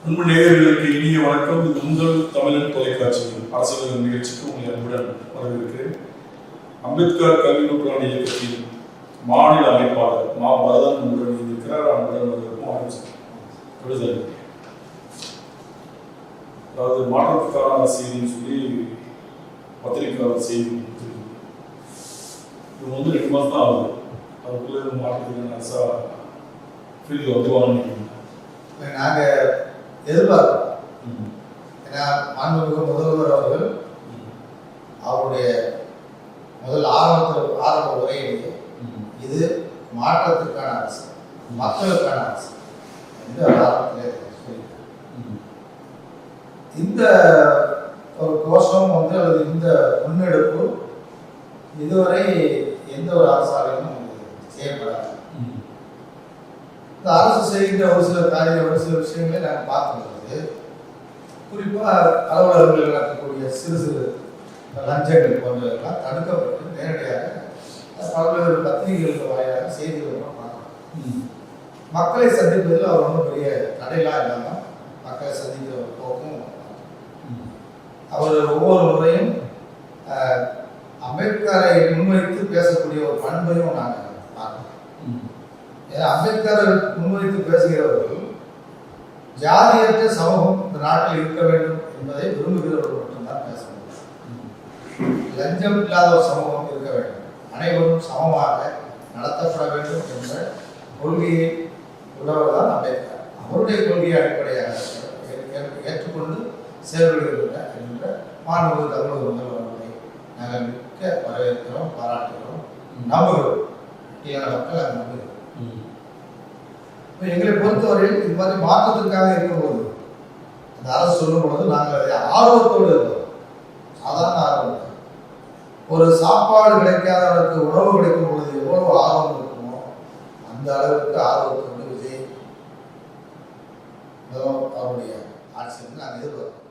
அன்பு நேயர்களுக்கு இனிய வணக்கம். இது உங்கள் தமிழன் தொலைக்காட்சியின் அரசியல் நிகழ்ச்சிக்கு உங்களை அன்புடன் வரவேற்கிறேன். அம்பேத்கர் கல்வி நூற்றாண்டு இயக்கத்தின் மாநில அமைப்பாளர் மா பரதன் உடன் இருக்கிறார். அன்புடன் வரவேற்கும். அதாவது மாற்றத்துக்கான செய்தின்னு சொல்லி பத்திரிகையாளர் செய்தி இது 2 மாதம் தான் ஆகுது. அதுக்குள்ளே மாற்றத்துக்கான அரசா ஃபீல்டு வந்துவாங்க நாங்கள் எதிர்பார்க்கிறோம். ஏன்னா மாண்புமிகு முதல்வர் அவர்கள் அவருடைய ஆரம்ப உரையிலேயே இது மாற்றத்திற்கான அரசு, மக்களுக்கான அரசு என்று ஆரம்பத்திலே சொல்லியிருக்காங்க. இந்த ஒரு கோஷம் அல்லது இந்த முன்னெடுப்பு இதுவரை எந்த ஒரு அரசாலையும் செய்யப்படாது. இந்த அரசு செய்கின்ற ஒரு சில விஷயங்களை நாங்கள் பார்க்கும்போது குறிப்பாக அலுவலகங்களில் நடக்கக்கூடிய சிறு லஞ்சங்கள் போன்றவர்களெல்லாம் தடுக்கப்பட்டு நேரடியாக பல்வேறு பத்திரிகைகள் வாயிலாக செய்திகள் பார்க்கலாம். மக்களை சந்திப்பதில் அவர் ஒன்றும் பெரிய தடையெல்லாம் இல்லாமல் மக்களை சந்திக்கிற ஒரு போக்கும் அவர் ஒவ்வொரு முறையும் அம்பேத்கரை முன்வைத்து பேசக்கூடிய ஒரு பண்பையும் நாங்கள் பார்க்கலாம். ஏன்னா அம்பேத்கரை முன்வைத்து பேசுகிறவர்கள் ஜாதியற்ற சமூகம் இந்த நாட்டில் இருக்க வேண்டும் என்பதை விரும்புகிறவர்கள் மட்டும்தான் பேச முடியும். லஞ்சம் இல்லாத ஒரு சமூகம் இருக்க வேண்டும், அனைவரும் சமமாக நடத்தப்பட வேண்டும் என்ற கொள்கையை உள்ளவர் தான் அம்பேத்கர். அவருடைய கொள்கையை அடிப்படையாக ஏற்றுக்கொண்டு செயல்படுகின்ற என்ற மாண்புமிகு தமிழக முதல்வர்களை நாங்கள் மிக்க வரவேற்கிறோம், பாராட்டுகிறோம், நம்புகிறோம். மக்கள் அங்கே நம்புகிறோம். எங்களை பொறுத்தவரையில் இது மாதிரி மாற்றத்திற்காக இருக்கும்போது அந்த அரசு சொல்லும் பொழுது நாங்கள் அதை ஆர்வத்தோடு இருக்கோம். சாதாரண ஆர்வம். ஒரு சாப்பாடு கிடைக்காதவனுக்கு உணவு கிடைக்கும் பொழுது எவ்வளவு ஆர்வம் இருக்குமோ அந்த அளவுக்கு ஆர்வத்தோடு விஜய் அவருடைய ஆட்சியில் நாங்கள் எதிர்பார்க்கிறோம்.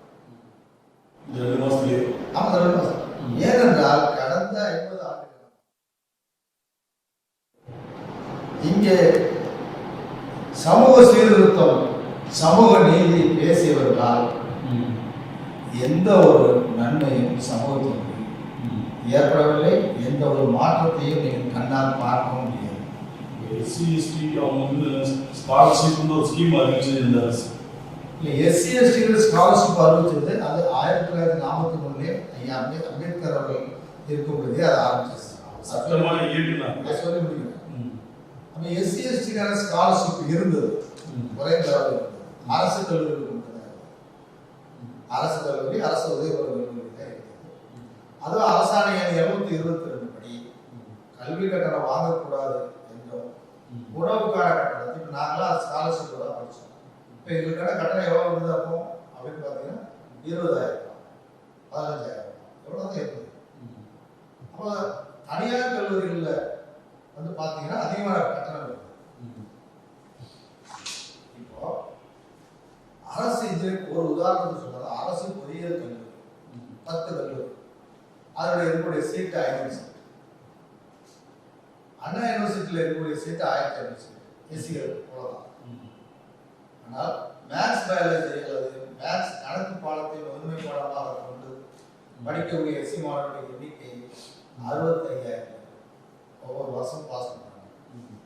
ஏனென்றால் கடந்த 50 ஆண்டுகள் இங்கே சமூக சீர்திருத்தம், சமூக நீதி பேசியவர்களால் எந்த ஒரு நன்மையும் சமூகத்திற்கு ஏற்படவில்லை. எந்த ஒரு மாற்றத்தையும் நீங்கள் கண்ணால் பார்க்க முடியாது. எஸ்சி/எஸ்டி அவங்க ஸ்காலர்ஷிப் ஒரு ஸ்கீம் அறிவிச்சிருந்தார். எஸ்சி எஸ்டிகள் ஸ்காலர்ஷிப் அறிவிச்சது அது 1943 ஐயா அம்பேத்கர் அவர்கள் இருக்கும்போதே அதை ஆரம்பிச்சு சட்டமான சொல்லி முடியும். அப்போ எஸ்சி எஸ்டிக்கான ஸ்காலர்ஷிப் இருந்தது, குறைந்த அளவு இருந்தது. அரசு கல்லூரிகளுக்கு மட்டும்தான் அரசு கல்லூரி, அரசு உதவி கல்லூரி தான் இருந்தது. அதுவும் அரசாணை 222 படி கல்வி கட்டணம் வாங்கக்கூடாது என்றும் உணவுக்கான கட்டணம் இப்போ நாங்களாம் ஸ்காலர்ஷிப் தான் படித்தோம். இப்போ எங்களுக்கான கட்டணம் எவ்வளோ இருந்தது அப்போ அப்படின்னு பார்த்தீங்கன்னா 20,000, 15,000 எவ்வளோ தான் இருந்தது. அப்போ தனியார் கல்லூரிகளில் பார்த்தீங்கன்னா அதிகமான கட்டணம் இருக்கு. இப்போ அரசு ஒரு உதாரணத்துக்கு சொல்றது, அரசு பொறியியல் கல்லூரி 10 கல்லூரி, அதனுடைய இருக்கக்கூடிய சீட்டு 500 சீட். அண்ணா யூனிவர்சிட்டியில் இருக்கக்கூடிய சீட்டு 1500 சீட். எஸ்சிகள் அவ்வளோதான். ஆனால் மேத்ஸ் பயாலஜி அல்லது மேத்ஸ் கணக்கு பாடத்தை முதன்மை பாடமாக கொண்டு படிக்கக்கூடிய எஸ்சி மாணவர்களுடைய எண்ணிக்கை 65,000 ஒவ்வொரு வருஷம் பாஸ் பண்ணுறாங்க.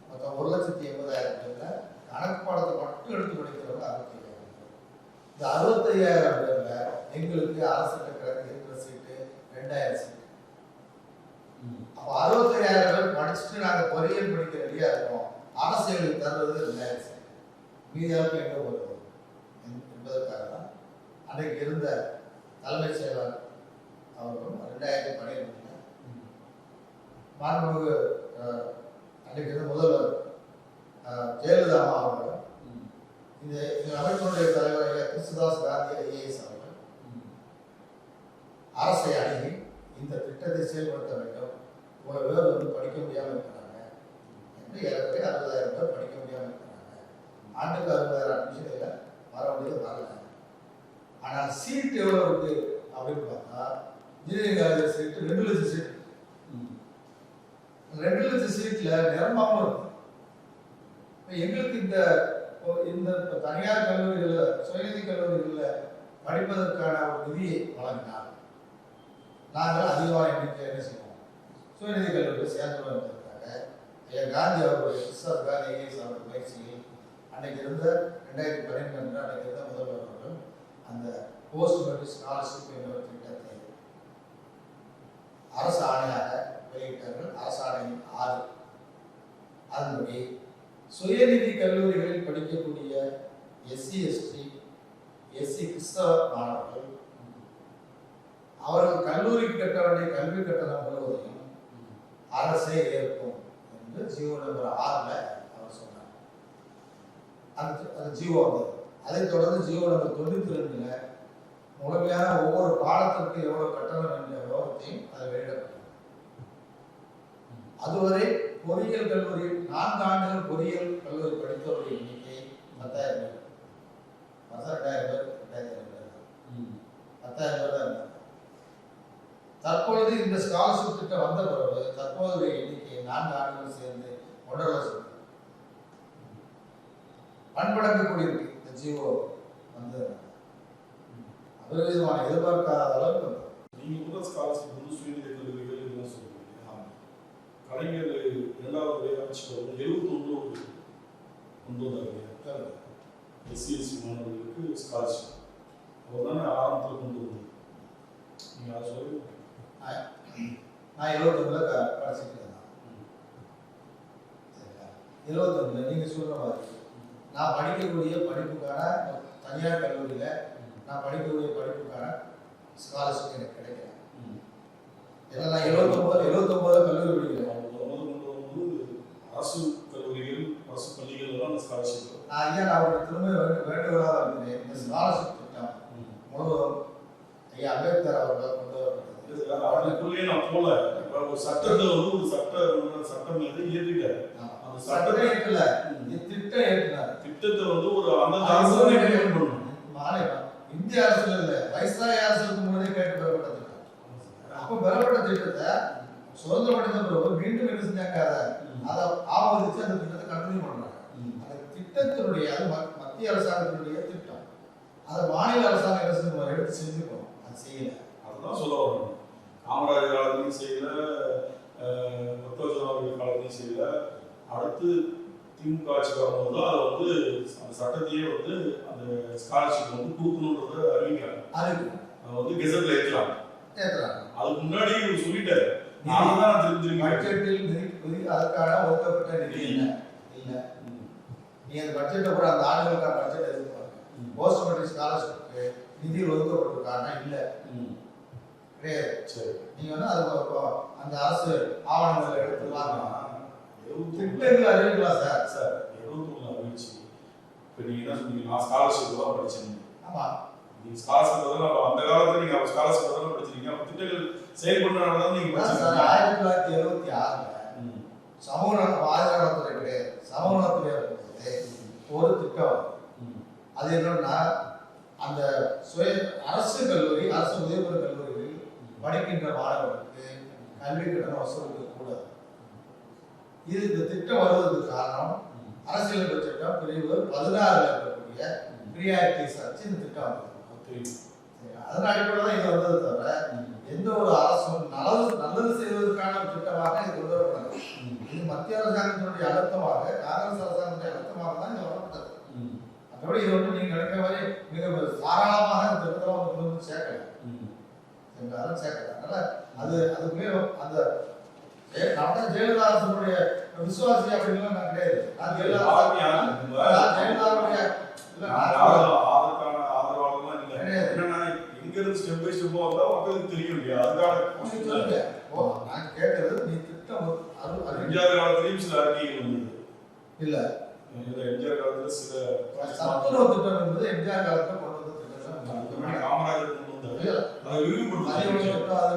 மொத்தம் 1,80,000 பேரில் கணக்கு பாடத்தை மட்டும் எடுத்து படிக்கிறவங்க 65,000 பேர். இந்த 65,000 பேரில் எங்களுக்கு அரசு கட்டணம் இருக்கிற சீட்டு 2,000 சீட்டு. அப்போ 65,000 பேர் படிச்சுட்டு நாங்கள் பொறியியல் படிக்க ரெடியாக இருக்கோம், அரசு எங்களுக்கு தருவது 2,000 சீட்டு. மீதியாவுக்கு எங்கே போகிறது என்பதற்காக தான் அன்றைக்கு இருந்த தலைமைச் செயலாளர் அவர்களும் 2012 மாண்புமிகு அன்றைக்கு இருந்த முதல்வர் ஜெயலலிதா அவர்கள் இந்த அமைப்பினுடைய தலைவர் கிருஷ்ணதாஸ் காந்தி ஐஏஎஸ் அவர்கள் அரசை அணுகி இந்த திட்டத்தை செயல்படுத்த வேண்டும், ஒரு பேர் படிக்க முடியாமல் இருக்கிறாங்க என்று ஏற்கனவே 60,000 பேர் படிக்க முடியாமல் இருக்கிறாங்க. ஆண்டுக்கு 60,000 அட்மிஷன் இல்லை, வர முடியாது, வரல. ஆனால் சீட் எவ்வளோ இருக்கு அப்படின்னு பார்த்தா இன்ஜினியரிங் காலேஜ் சீட்டு 2 லட்சம் சீட்டு. 2 லட்சம் சீட்ல நிரம்பாம இருக்கும். எங்களுக்கு இந்த இந்த தனியார் கல்லூரிகளில் சுயநிதி கல்லூரிகளில் படிப்பதற்கான ஒரு நிதியை வழங்கினார். நாங்கள் அதிகமாக எண்ணிக்கை என்ன செய்வோம், சுயநிதி கல்லூரியில் சேர்ந்து வருவதற்காக ஐயா காந்தி அவருடைய கிறிஸ்தவ காந்தி ஐஏஎஸ் அவருடைய முயற்சியில் அன்னைக்கு இருந்த 2012 அன்னைக்கு இருந்த முதல்வர் அவர்கள் அந்த போஸ்ட் மெட்ரிக் ஸ்காலர்ஷிப் என்ற ஒரு திட்டத்தை அரசு ஆணையாக வெளியிட்டார்கள். அரசாணையின் 6 அதன்படி சுயநிதி கல்லூரிகளில் படிக்கக்கூடிய எஸ்சி எஸ்டி எஸ்சி கிறிஸ்தவ மாணவர்கள் அவர்கள் கல்லூரிக்கு கட்ட வேண்டிய கல்வி கட்டணம் முழுவதையும் அரசே ஏற்கும் என்று ஜியோ நம்பர் 6ல் அவர் சொன்னார். அந்த ஜியோ வந்தது. அதைத் தொடர்ந்து ஜியோ நம்பர் 92ல் முழுமையான ஒவ்வொரு பாடத்திற்கு எவ்வளவு கட்டணம் என்ற விவரத்தையும் அது வெளியிடப்பட்டது. அதுவரை பொறியியல் கல்லூரி 4 ஆண்டுகள் பொறியியல் கல்லூரி படித்தவருடைய எண்ணிக்கை 10,000 பேர். 10,000 பேர் 10,000 பேர் தான். தற்பொழுது இந்த ஸ்காலர்ஷிப் திட்டம் வந்த பிறகு தற்போதைய எண்ணிக்கை 4 ஆண்டுகள் சேர்ந்து 1.5 லட்சம் பண்படங்கக்கூடிய இருக்கு. இந்த ஜியோ வந்து அபரிவிதமான எதிர்பார்க்காத அளவுக்கு நீங்க கூட ஸ்காலர்ஷிப் வந்து சுயநிதி கல்லூரிகள் இதெல்லாம் சொல்றீங்க. கலைஞர் 2வது முறை ஆட்சிக்கு வந்து 71 கொண்டு வந்தாங்க எஸ்சி எஸ்சி மாணவர்களுக்கு ஸ்காலர்ஷிப். அவர் தானே ஆரம்பத்தில் கொண்டு வந்தது. நீங்கள் அதை சொல்லி நான் 71ல் படிச்சுட்டு இருந்தேன். சரிங்களா? 71ல் நீங்கள் சொல்கிற மாதிரி நான் படிக்கக்கூடிய படிப்புக்கான தனியார் கல்லூரியில் நான் படிக்கக்கூடிய படிப்புக்கான ஸ்காலர்ஷிப் எனக்கு கிடைக்கல. ஏன்னா நான் 79 கல்லூரி படிக்கிறேன். அரசு கல்லூரிகள் அரசு பள்ளிகள் அந்த ஸ்காலர்ஷிப் நான் அவருக்கு திரும்ப வேண்டுகோளாக இருக்கிறேன். இந்த ஸ்காலர்ஷிப் திட்டம் முழுவதும் ஐயா அம்பேத்கர் அவர்கள் கொண்டு வரப்பட்டது. அவர்களுக்குள்ளேயே நான் போல ஒரு சட்டத்தில் வந்து ஒரு சட்டம் ஏற்றிட்டாரு. அந்த சட்டத்தை ஏற்றல, திட்டம் ஏற்றினார். திட்டத்தை வந்து ஒரு அந்த இந்திய அரசுல இல்ல, வைஸ்ராய் அரசுக்கு முன்னே கேட்டு பெறப்பட்ட திட்டம். அப்போ பெறப்பட்ட திட்டத்தை சுதந்திரம் அடைந்த பிறகு மீண்டும் என்ன செஞ்சாங்க, அதை ஆமோதிச்சு அந்த திட்டத்தை கண்டினியூ பண்றாங்க. அந்த திட்டத்தினுடைய அது மத்திய அரசாங்கத்தினுடைய திட்டம், அதை மாநில அரசாங்கம் என்ன செஞ்சு எடுத்து செஞ்சுக்கணும். அது செய்யல. அதுதான் சொல்ல வரணும். காமராஜர் காலத்தையும் செய்யல, முத்தோஜனாவுடைய காலத்தையும் செய்யல. அடுத்து திமுக ஆட்சி வரும்போது அதை வந்து அந்த சட்டத்தையே வந்து அந்த ஸ்காலர்ஷிப் வந்து கொடுக்கணுன்றத அறிவிக்கிறாங்க. அதை வந்து கெசட்ல ஏற்றலாம். அதுக்கு முன்னாடி சொல்லிட்டாரு. நான் தான் பட்ஜெட்டில் அதற்கான ஒதுக்கப்பட்ட நிதி இல்லை. நீ அந்த பட்ஜெட்டை கூட அந்த ஆண்டுகளுக்கான பட்ஜெட் எதிர்பார்க்க போஸ்ட் மெட்ரிக் ஸ்காலர்ஷிப்க்கு நிதி ஒதுக்கப்பட்டிருக்காங்க இல்லை கிடையாது. சரி, நீங்க வந்து அது அந்த அரசு ஆவணங்களை எடுத்து வாங்கலாம், திட்டங்கள் அறிவிக்கலாம். சார் 71 அறிவிச்சு இப்போ நீங்க என்ன சொன்னீங்க, நான் ஸ்காலர்ஷிப் தான் படிச்சேன். ஆமா, நீங்க ஸ்காலர்ஷிப் தான் அந்த காலத்துல நீங்க ஸ்காலர்ஷிப் தான் படிச்சிருக்கீங்க. அப்ப திட்டங்கள் செயல்படுறதுனால தான் நீங்க படிச்சீங்க. 1976ல் சமூக நலத்துறை கிடையாது, சமூக நலத்துறை ஒரு திட்டம். அது என்னன்னா அந்த அரசு கல்லூரி, அரசு உதவிபெறும் கல்லூரிகளில் படிக்கின்ற மாணவர்களுக்கு கல்வி கட்டணம் வசூலிக்க கூடாது. இது இந்த திட்டம் வருவதற்கு காரணம் அரசியல் சட்டம் பிரிவு 16ல் இருக்கக்கூடிய பிரியாரிட்டிஸ் வச்சு இந்த திட்டம் வந்தது. அதன் அடிப்படையில் தான் இது வந்தது தவிர எந்த ஒரு அரசும் நல்லது செய்வதற்கான திட்டமாக இது கொண்டு வரப்பட்டது. இது மத்திய அரசாங்கத்தினுடைய அழுத்தமாக, காங்கிரஸ் அரசாங்கத்தினுடைய அழுத்தமாக தான் இது வரப்பட்டது. அதோட இது வந்து நீங்க நினைக்கிற மாதிரி மிக தாராளமாக இந்த திட்டத்தை வந்து சேர்க்கல, யாரும் சேர்க்கல. அதனால அதுக்குள்ளே அந்த ஜெயலலிதா அரசுடைய விசுவாசி அப்படின்லாம் நான் கிடையாது. நான் ஜெயலலிதாவுடைய ஆதரவாளர்லாம் இல்லை. என்னன்னா எங்க இருந்து ஸ்டெப் பை ஸ்டெப்பா வந்தா மக்களுக்கு தெரியும் இல்லையா? அதுக்கான நான் கேட்கறது நீ திட்டம் எம்ஜிஆர் காலத்திலையும் சில அறிக்கைகள் வந்தது இல்ல. எம்ஜிஆர் காலத்துல சில சத்துணவு திட்டம் என்பது எம்ஜிஆர் காலத்துல கொண்டு வந்த திட்டம். காமராஜர் கொண்டு வந்தாரு. அதை விரிவுபடுத்த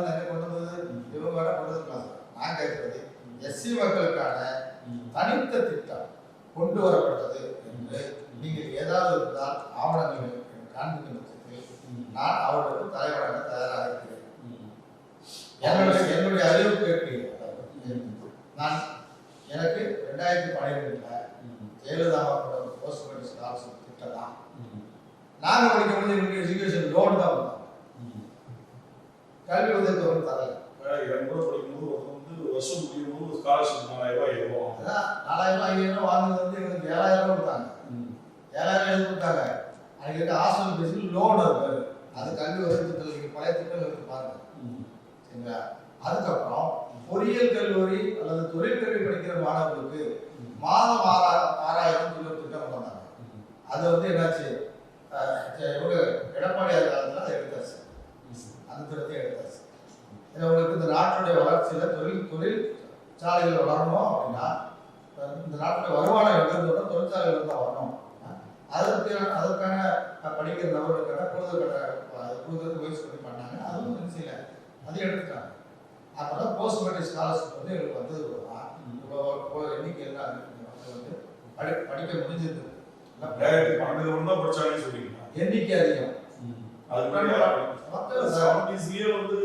நிறைய கொண்டு வந்தது இவங்க வேற கொண்டு வந்திருக்காங்க. நான் கேட்கறது எஸ்சி மக்களுக்கான தனித்த திட்டம் கொண்டு வரப்பட்டது என்று நீங்கள் ஏதாவது இருந்தால் ஆவணங்கள் காண்பிக்கும் பட்சத்தில் நான் அவர்களுக்கு தலைவராக தயாராக இருக்கிறேன். என்னுடைய அறிவு கேட்கிறேன். நான் எனக்கு 2012 ஜெயலலிதா போஸ்ட் ஸ்காலர்ஷிப் திட்டம் தான். நாங்கள் படிக்கும்போது எங்களுக்கு எஜுகேஷன் லோன் தான் கொடுத்தாங்க, கல்வி உதவித்தொகை தரல. என் கூட படிக்கும்போது ஒருத்தர் வந்து வருஷம் முடியும் போது ஸ்காலர்ஷிப் 4000 ரூபாய் அதான் 4000 5000 வாங்குறது வந்து எங்களுக்கு 7000 கொடுத்தாங்க. 7000 எது கொடுத்தாங்க? அன்னைக்கு இருக்க ஹாஸ்டல் பேசி லோன் இருக்காரு, அது கல்வி உதவித்தொகை. நீங்கள் பழைய திட்டம் இருக்கு பாருங்க, சரிங்களா? அதுக்கப்புறம் பொறியியல் கல்லூரி அல்லது தொழிற்கல்வி படிக்கிற மாணவர்களுக்கு மாதம் 6000 திட்டம் கொண்டாங்க. அது வந்து என்னாச்சு, இவங்க எடப்பாடியார் காலத்தில் அதை எடுத்தாச்சு, அந்த திட்டத்தை எடுத்தாச்சு. ஏன்னா உங்களுக்கு இந்த நாட்டுடைய வளர்ச்சியில் தொழிற்சாலைகள் வளரணும் அப்படின்னா, இந்த நாட்டுடைய வருமானம் எங்கிருந்து வரணும், தொழிற்சாலைகள் தான் வரணும். அதற்கான படிக்கிற நபர்களுக்கான கொடுக்கறதுக்கு முயற்சி பண்ணி பண்ணாங்க. அதுவும் என்ன செய்யல, அதையும் எடுத்துட்டாங்க. அப்போதான் போஸ்ட் மெட்ரிக் ஸ்காலர்ஷிப் வந்து எங்களுக்கு வந்தது இப்போ எண்ணிக்கை எல்லாம் வந்து படிக்க முடிஞ்சது. 2012 தான் படிச்சாங்கன்னு சொல்றீங்களா? எண்ணிக்கை அதிகம். அதுலயே வந்து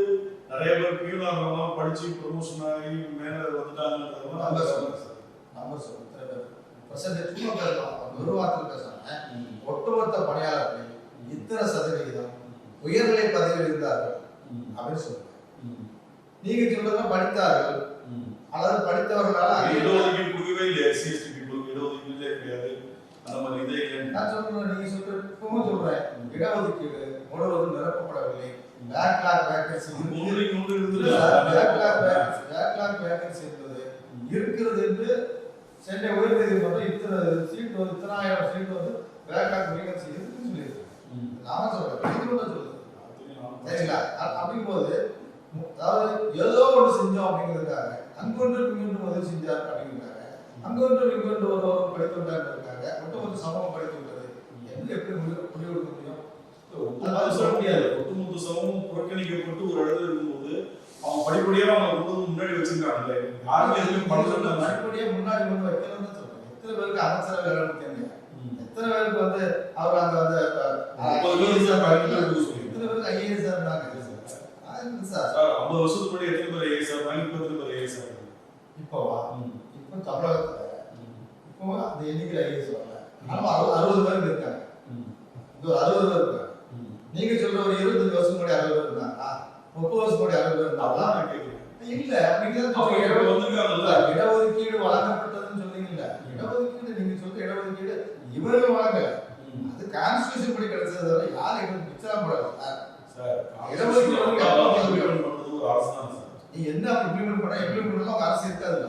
நிறைய பேர் பியூனா இருந்தவங்க படிச்சு ப்ரொமோஷன் ஆகி மேல வந்துட்டாங்கன்றதெல்லாம் நம்பர் சொல்லுங்க. பர்சன்டேஜ் சும்மா பேசலாம், ஒரு வாரத்தில் பேசுறாங்க. ஒட்டுமொத்த பணியாளர்கள் இத்தனை சதவிகிதம் உயர்நிலை பதவியில் இருந்தார்கள் அப்படின்னு சொல்லுங்க. நீங்க சொல்றதுனா படித்தார்கள் அல்லது படித்தவர்களால இடஒதுக்கீடு கொடுக்கவே இல்லை. எஸ்சி/எஸ்டி பீப்புளுக்கு இடஒதுக்கீடு கிடையாது. அந்த மாதிரி இதே இல்லை. நான் சொல்றேன், நீங்க சொல்றது இப்பவும் சொல்றேன், இடஒதுக்கீடு முழுவதும் நிரப்பப்படவில்லை. பேக்லாக் வேகன்சி இருந்தது இருக்கிறது என்று சென்னை உயர்நீதிமன்றம் இத்தனை சீட் வந்து 1000 சீட் வந்து பேக்லாக் வேகன்சி இருக்குன்னு சொல்லியிருக்கு. நான் சொல்றேன், நீதிமன்றம் சொல்லுது, சரிங்களா? அப்படிங்கும்போது அதாவது ஏதோ ஒன்று செஞ்சோம் அப்படிங்கிறதுக்காக அங்கொன்று இங்கொன்று உதவி செஞ்சார் அப்படிங்கிறாங்க, அங்கொன்று இங்கொன்று ஒரு படித்து விட்டாங்க, ஒட்டுமொத்த சமூகம் படித்து விட்டது என்று எப்படி முடிவெடுக்க முடியும்? சொல்ல முடியாது. ஒட்டுமொத்த சமூகம் புறக்கணிக்கப்பட்டு ஒரு இடத்துல இருக்கும்போது அவங்க படிப்படியா அவங்க முன்னாடி வச்சிருக்காங்கல்ல, யாருமே எதுவும் பண்ணல. படிப்படியா முன்னாடி கொண்டு வைக்கணும்னு சொல்றேன். எத்தனை பேருக்கு அமைச்சரவை வேலைன்னு தெரியும், எத்தனை பேருக்கு வந்து அவர் அங்க வந்து எத்தனை பேருக்கு ஐஏஎஸ் இருந்தாங்க சார்? 50 வருஷத்துக்கு முன்னாடி எத்தனை பேர் ஐஏஎஸ் ஆனாங்க, இப்போ எத்தனை பேர் ஐஏஎஸ் ஆனாங்க? இப்போவா? இப்போ தமிழகத்துல இப்போ அந்த எண்ணிக்கை ஐஏஎஸ் வரல. ஆனா 60 பேருக்கு இருக்காங்க, இங்க ஒரு 60 பேர் இருக்காங்க. நீங்க சொல்ற ஒரு 25 வருஷம் முன்னாடி 60 பேர் இருந்தாங்களா? 30 வருஷம் முன்னாடி 60 பேர் இருந்தாங்களா? நான் கேட்கிறேன். இல்ல, இடஒதுக்கீடு வழங்கப்பட்டதுன்னு சொல்றீங்கல்ல, இடஒதுக்கீடு நீங்க சொல்ற இடஒதுக்கீடு இவர்கள் வழங்கல, அது கான்ஸ்டிடியூஷன் படி கிடைச்சது. யார் எங்களுக்கு பிச்சா போடல சார். இடஒதுக்கீடு ஒரு அரசு தான் சார். நீ என்ன இம்ப்ளிமெண்ட் பண்ணலாம், உங்க அரசு இருக்காதுல்ல.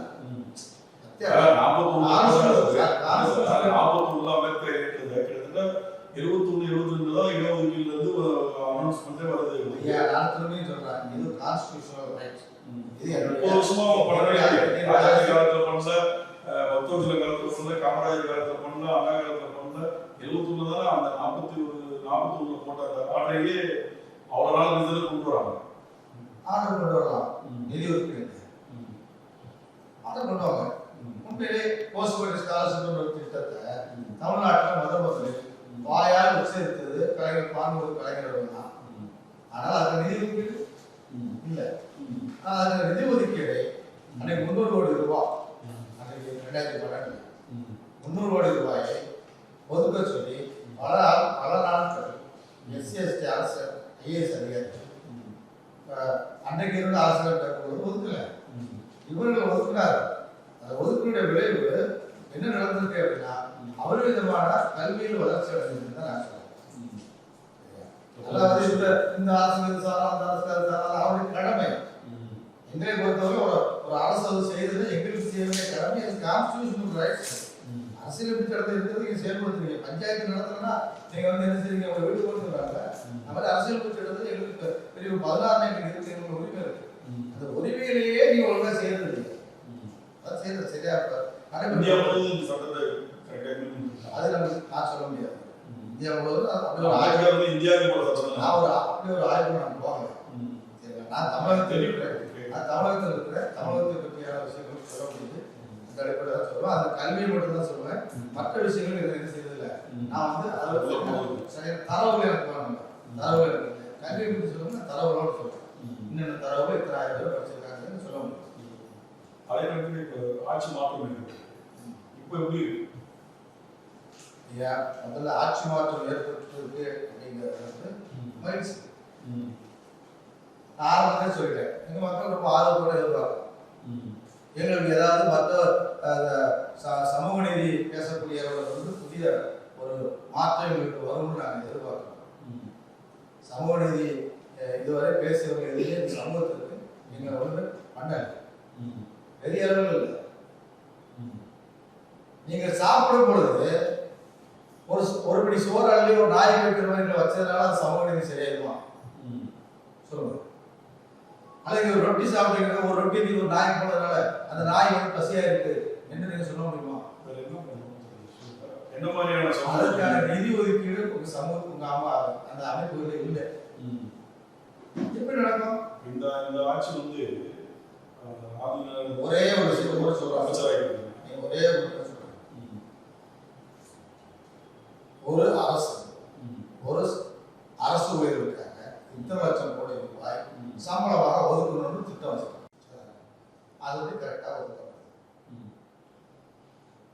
41 அம்பேத்கர் கிட்டத்தட்ட 21-22 தான் இடஒதுக்கீடுல இருந்து அனௌன்ஸ்மெண்டே வருது. நான் திரும்பி சொல்றேன், இது கான்ஸ்டிடியூஷனல் ரைட். இது 30 வருஷமா ராஜாஜி காலத்துல பண்ணல, பக்தோஜில காலத்துல பண்ணல, காமராஜர் காலத்துல பண்ணல, அண்ணா காலத்துல பண்ணல, 71 தான் அந்த 41 போட்டாங்க. ஆல்ரெடி அவ்வளவு நாள் இருந்தது கொண்டு வராங்க. ஆர்டர் கொண்டு வரலாம், நிதி ஒதுக்கீடு ஆர்டர் கொண்டு வாங்க. உண்மையிலே போஸ்ட் மெட்ரிக் ஸ்காலர்ஷிப் ஒரு திட்டத்தை தமிழ்நாட்டில் முதலில் வாயால் உச்சரித்தது கலைஞர் பான்மூர் கலைஞர்கள் தான். ஆனால் அதுக்கு நிதி ஒதுக்கீடு இல்லை. அதுக்கு நிதி ஒதுக்கீடு அன்னைக்கு 300 கோடி ரூபாய், அன்னைக்கு 2012 300 கோடி ரூபாயை ஒதுக்க சொல்லி பல நாட்கள் எஸ்சி/எஸ்டி அரசு ஐஏஎஸ் அதிகாரிகள் அன்றைக்கு இருந்த அரசுகள் ஒதுக்கல, இவர்கள் ஒதுக்கினார். அந்த ஒதுக்கீடு விளைவு என்ன நடந்திருக்கு அப்படின்னா அபரிமிதமான கல்வியில் வளர்ச்சி அடைஞ்சது தான் நான் சொல்றேன். அதாவது இந்த அரசு சாரா அந்த அரசு சாரா அவருடைய கடமை. எங்களை பொறுத்தவரை ஒரு அரசு அது செய்தது எங்களுக்கு செய்ய வேண்டிய கடமை. அது கான்ஸ்டிடியூஷனல் ரைட்ஸ். அரசியல் இடத்துல இருக்கிறது நீங்க செயல்படுத்துறீங்க. பஞ்சாயத்து நடத்தணும்னா நீங்க வந்து என்ன செய்றீங்க, உங்க வீடு போட்டு வராங்க. அந்த மாதிரி அரசியல் இடத்துல எங்களுக்கு பெரிய 16 எங்களுக்கு இருக்கு, எங்களுக்கு உரிமை இருக்கு. அந்த உரிமையிலேயே நீங்க ஒழுங்கா செய்யறது இல்லை. அது செய்யறது சரியா இருக்காது. அது நமக்கு நான் சொல்ல முடியாது. இந்தியா முழுவதும் அப்படி ஒரு ஆய்வு நான் போகல. நான் தமிழகத்தில் இருக்கிறேன், தமிழகத்தை பற்றியான விஷயங்கள் சொல்ல முடியுது. அந்த அடிப்படையில் தான் சொல்லுவேன். அந்த கல்வியை மட்டும் தான் சொல்லுவேன். மற்ற விஷயங்கள் இதில் என்ன செய்யறதில்லை. நான் வந்து சரியான தரவுகள் எனக்கு வரணும். தரவுகள் எனக்கு கல்வியை பற்றி சொல்லுங்க, தரவுகளோடு சொல்லுவேன். இன்னும் தரவு இத்தனை 1000 பேர் படிச்சிருக்காங்கன்னு சொல்ல முடியும். அதே மாதிரி இப்போ ஆட்சி மாற்றம் இருக்கு. இப்போ எப்படி ஏன் முதல்ல ஆட்சி மாற்றம் ஏற்பட்டிருக்கு அப்படிங்கிறது வந்து மகிழ்ச்சி. நான் ஆரம்பத்திலே சொல்லிட்டேன், எங்கள் மக்கள் ரொம்ப ஆர்வத்தோட எதிர்பார்க்கும். எங்களுக்கு ஏதாவது மற்ற சமூக நீதி பேசக்கூடியவர்கள் வந்து புதிய ஒரு மாற்றம் எங்களுக்கு வரும்னு நாங்கள் எதிர்பார்க்கிறோம். சமூக நீதி இதுவரை பேசியவர்கள் எதுவுமே இந்த சமூகத்திற்கு நீங்கள் வந்து பண்ணல, பெரிய அளவில் இல்லை. நீங்கள் சாப்பிடும் பொழுது ஒரு படி சோறு அள்ளி ஒரு நாய் வைக்கிற மாதிரி வச்சதுனால அந்த சமூக நீதி சரியாயிருமா சொல்லுங்க. அல்லது ஒரு ரொட்டி சாப்பிடுங்க, ஒரு ரொட்டி ஒரு நாய் போனதுனால அந்த நாய் வந்து பசியா இருக்கு என்று நீங்க சொல்ல முடியுமா? என்ன மாதிரியான அதற்கான நிதி ஒதுக்கீடு உங்க சமூகத்துக்கு உங்க அம்மா அந்த அமைப்புகள் இல்லை. எப்படி நடக்கும்? இந்த ஆட்சி வந்து ஒரே ஒரு விஷயம் கூட சொல்றேன், அமைச்சராக ஒரே ஒரு ஒரு அரசு உயர்வுக்காக இத்தனை லட்சம் கோடி ரூபாய் சம்பளமாக ஒதுக்கணும்னு திட்டம் வச்சிருக்காங்க. அது வந்து கரெக்டாக ஒதுக்கப்படுது.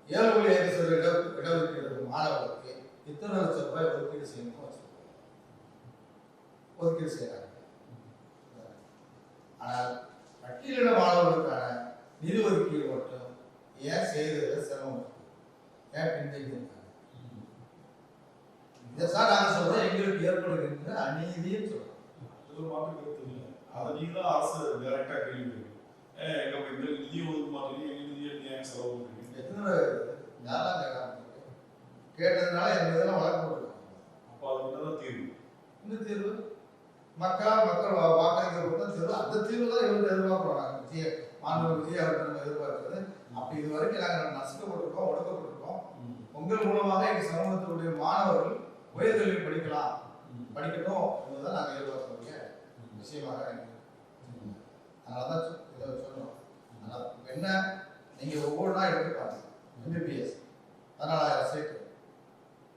7.5% இடஒதுக்கீடு மாணவர்களுக்கு இத்தனை லட்சம் ரூபாய் ஒதுக்கீடு செய்யணும் ஒதுக்கீடு செய்யறாங்க. ஆனால் பட்டியலிட மாணவர்களுக்கான நிதி ஒதுக்கீடு மட்டும் ஏன் செய்யறது சிரமம், ஏன் பின்தங்கி இருக்காங்க? இதைத்தான் நாங்கள் சொல்றோம், எங்களுக்கு ஏற்படுகின்ற அநீதின்னு சொல்றோம். மாற்று கருத்து இல்லை, அதை நீங்க தான் அரசு டைரக்டா கேள்வி எங்களுக்கு நிதி ஒதுக்க மாட்டேங்க, எங்க நிதியை ஏன் செலவு பண்ணுறீங்க? எத்தனை யாரெல்லாம் கேட்கறாங்க? கேட்டதுனால எங்க இதெல்லாம் வழக்கு போட்டுருக்காங்க. அப்போ அது என்னதான் தீர்வு? இந்த தீர்வு மக்கள் வாக்களிக்கிறது தான் தீர்வு. அந்த தீர்வு தான் இவங்க எதிர்பார்க்கிறோம். நாங்கள் மாணவர் விஜய் அவர்கள் நம்ம எதிர்பார்க்கிறது. அப்படி இது வரைக்கும் நாங்கள் நசுக்கப்பட்டிருக்கோம், ஒடுக்கப்பட்டிருக்கோம். உங்கள் மூலமாக எங்கள் சமூகத்தினுடைய மாணவர்கள் உயர்கல்வி படிக்கட்டும் என்பதுதான் நாங்கள் எதிர்பார்க்கக்கூடிய விஷயமாக இருக்கு. அதனால தான் இதை சொல்றோம். அதனால் என்ன நீங்கள் ஒவ்வொன்றா எடுத்துப்பாங்க. எம்பிபிஎஸ் 14,000 சீட்டு,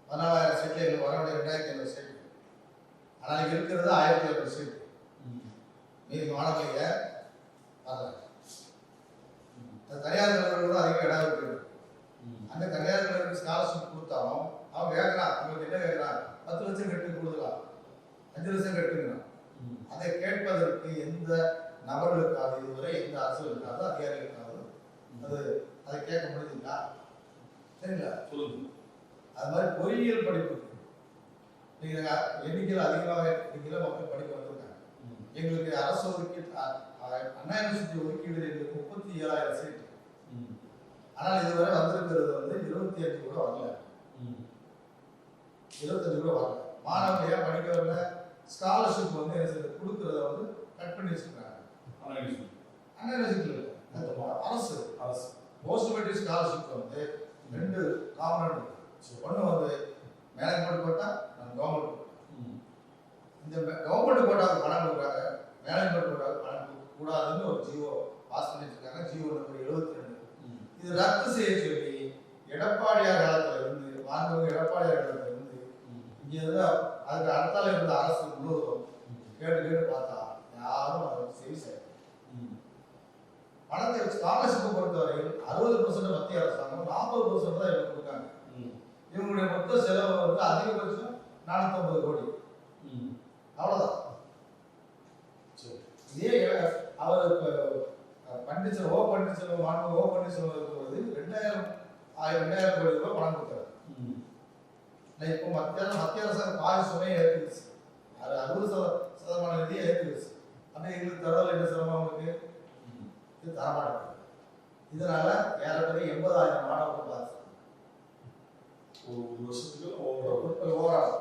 14,000 சீட்டில் எங்களுக்கு வர வேண்டிய 2,500 சீட்டு. ஆனால் இங்கே இருக்கிறது 1,700 சீட்டு. மீதி மாணவர்களை பார்க்கலாம். தனியார் நிறுவனங்கள் அதிக இடம் இருக்கு. அந்த தனியார் நிறுவனத்துக்கு ஸ்காலர்ஷிப் கொடுத்தாலும் அவங்க கேட்கறான், உங்களுக்கு என்ன கேட்கறான்? 10 லட்சம் கட்டி கொடுக்கலாம், 5 லட்சம் கட்டுங்கிறான். அதை கேட்பதற்கு எந்த நபர்களுக்காக இதுவரை எந்த அரசுகளுக்காக அதிகாரிகளுக்காக அதை கேட்க முடியுதுங்களா? சரிங்களா? சொல்லுங்க. அது மாதிரி பொறியியல் படிப்புக்கு நீங்க எண்ணிக்கையில் அதிகமாக எண்ணிக்கையில் மக்கள் படிக்க வந்திருக்காங்க. எங்களுக்கு அரசு ஒதுக்கீடு அண்ணா யூனிவர்சிட்டி ஒதுக்கீடு எங்களுக்கு 37,000 சீட்டு. ஆனால் இதுவரை வந்திருக்கிறது வந்து 25 கூட வரல, 25 கூட வரல. மாணவர்கள் ஏன் படிக்க வரல? ஸ்காலர்ஷிப் வந்து என்ன கொடுக்கறத வந்து கட் பண்ணி வச்சுருக்காங்க. அண்ணா யூனிவர்சிட்டியில் அரசு போஸ்ட் மெட்ரிக் ஸ்காலர்ஷிப் வந்து 2 காம்பனண்ட். ஒன்று வந்து மேனேஜ்மெண்ட் கோட்டா, கவர்மெண்ட். இந்த கவர்மெண்ட் கோட்டாவுக்கு பணம் கொடுக்குறாங்க, மேனேஜ்மெண்ட் கோட்டாவுக்கு பணம் கொடுக்க கூடாதுன்னு ஒரு ஜிஓ பாஸ் பண்ணி வச்சிருக்காங்க, ஜிஓ நம்பர் 72. இது ரத்து செய்ய சொல்லி எடப்பாடியார் காலத்துல இருந்து மாண்புமிகு எடப்பாடியார் காலத்துல இருந்து இங்கே அதுக்கு அடுத்தால இருந்த அரசு முழுவதும் கேட்டு பார்த்தா யாரும் அதை செவி செய்ய பணத்தை ஸ்காலர்ஷிப்பை பொறுத்தவரையில் 60% மத்திய அரசாங்கம், 40% தான் இவங்க கொடுக்காங்க. இவங்களுடைய மொத்த செலவு வந்து அதிகபட்சம் 450 கோடி. அவ்வளவுதான். இதே அவர் பண்டிச்சர் ஓ பண்டிச்சர் மாண்பு ஓ பண்டிச்சர் இருக்கும்போது 2,000 கோடி ரூபாய் பணம் கொடுத்தாரு. இப்போ மத்திய அரசாங்கம் பாதி சுமையை ஏற்றுச்சு, 60% நிதியை ஏற்றுச்சு. அப்படி எங்களுக்கு தரதில் என்ன சிரமம்? அவங்களுக்கு இது தரமாட்டேங்குது. இதனால ஏறக்குறைய 80,000 மாணவர்கள் பாதிச்சு ஒரு வருஷத்துக்கு ஓவரால்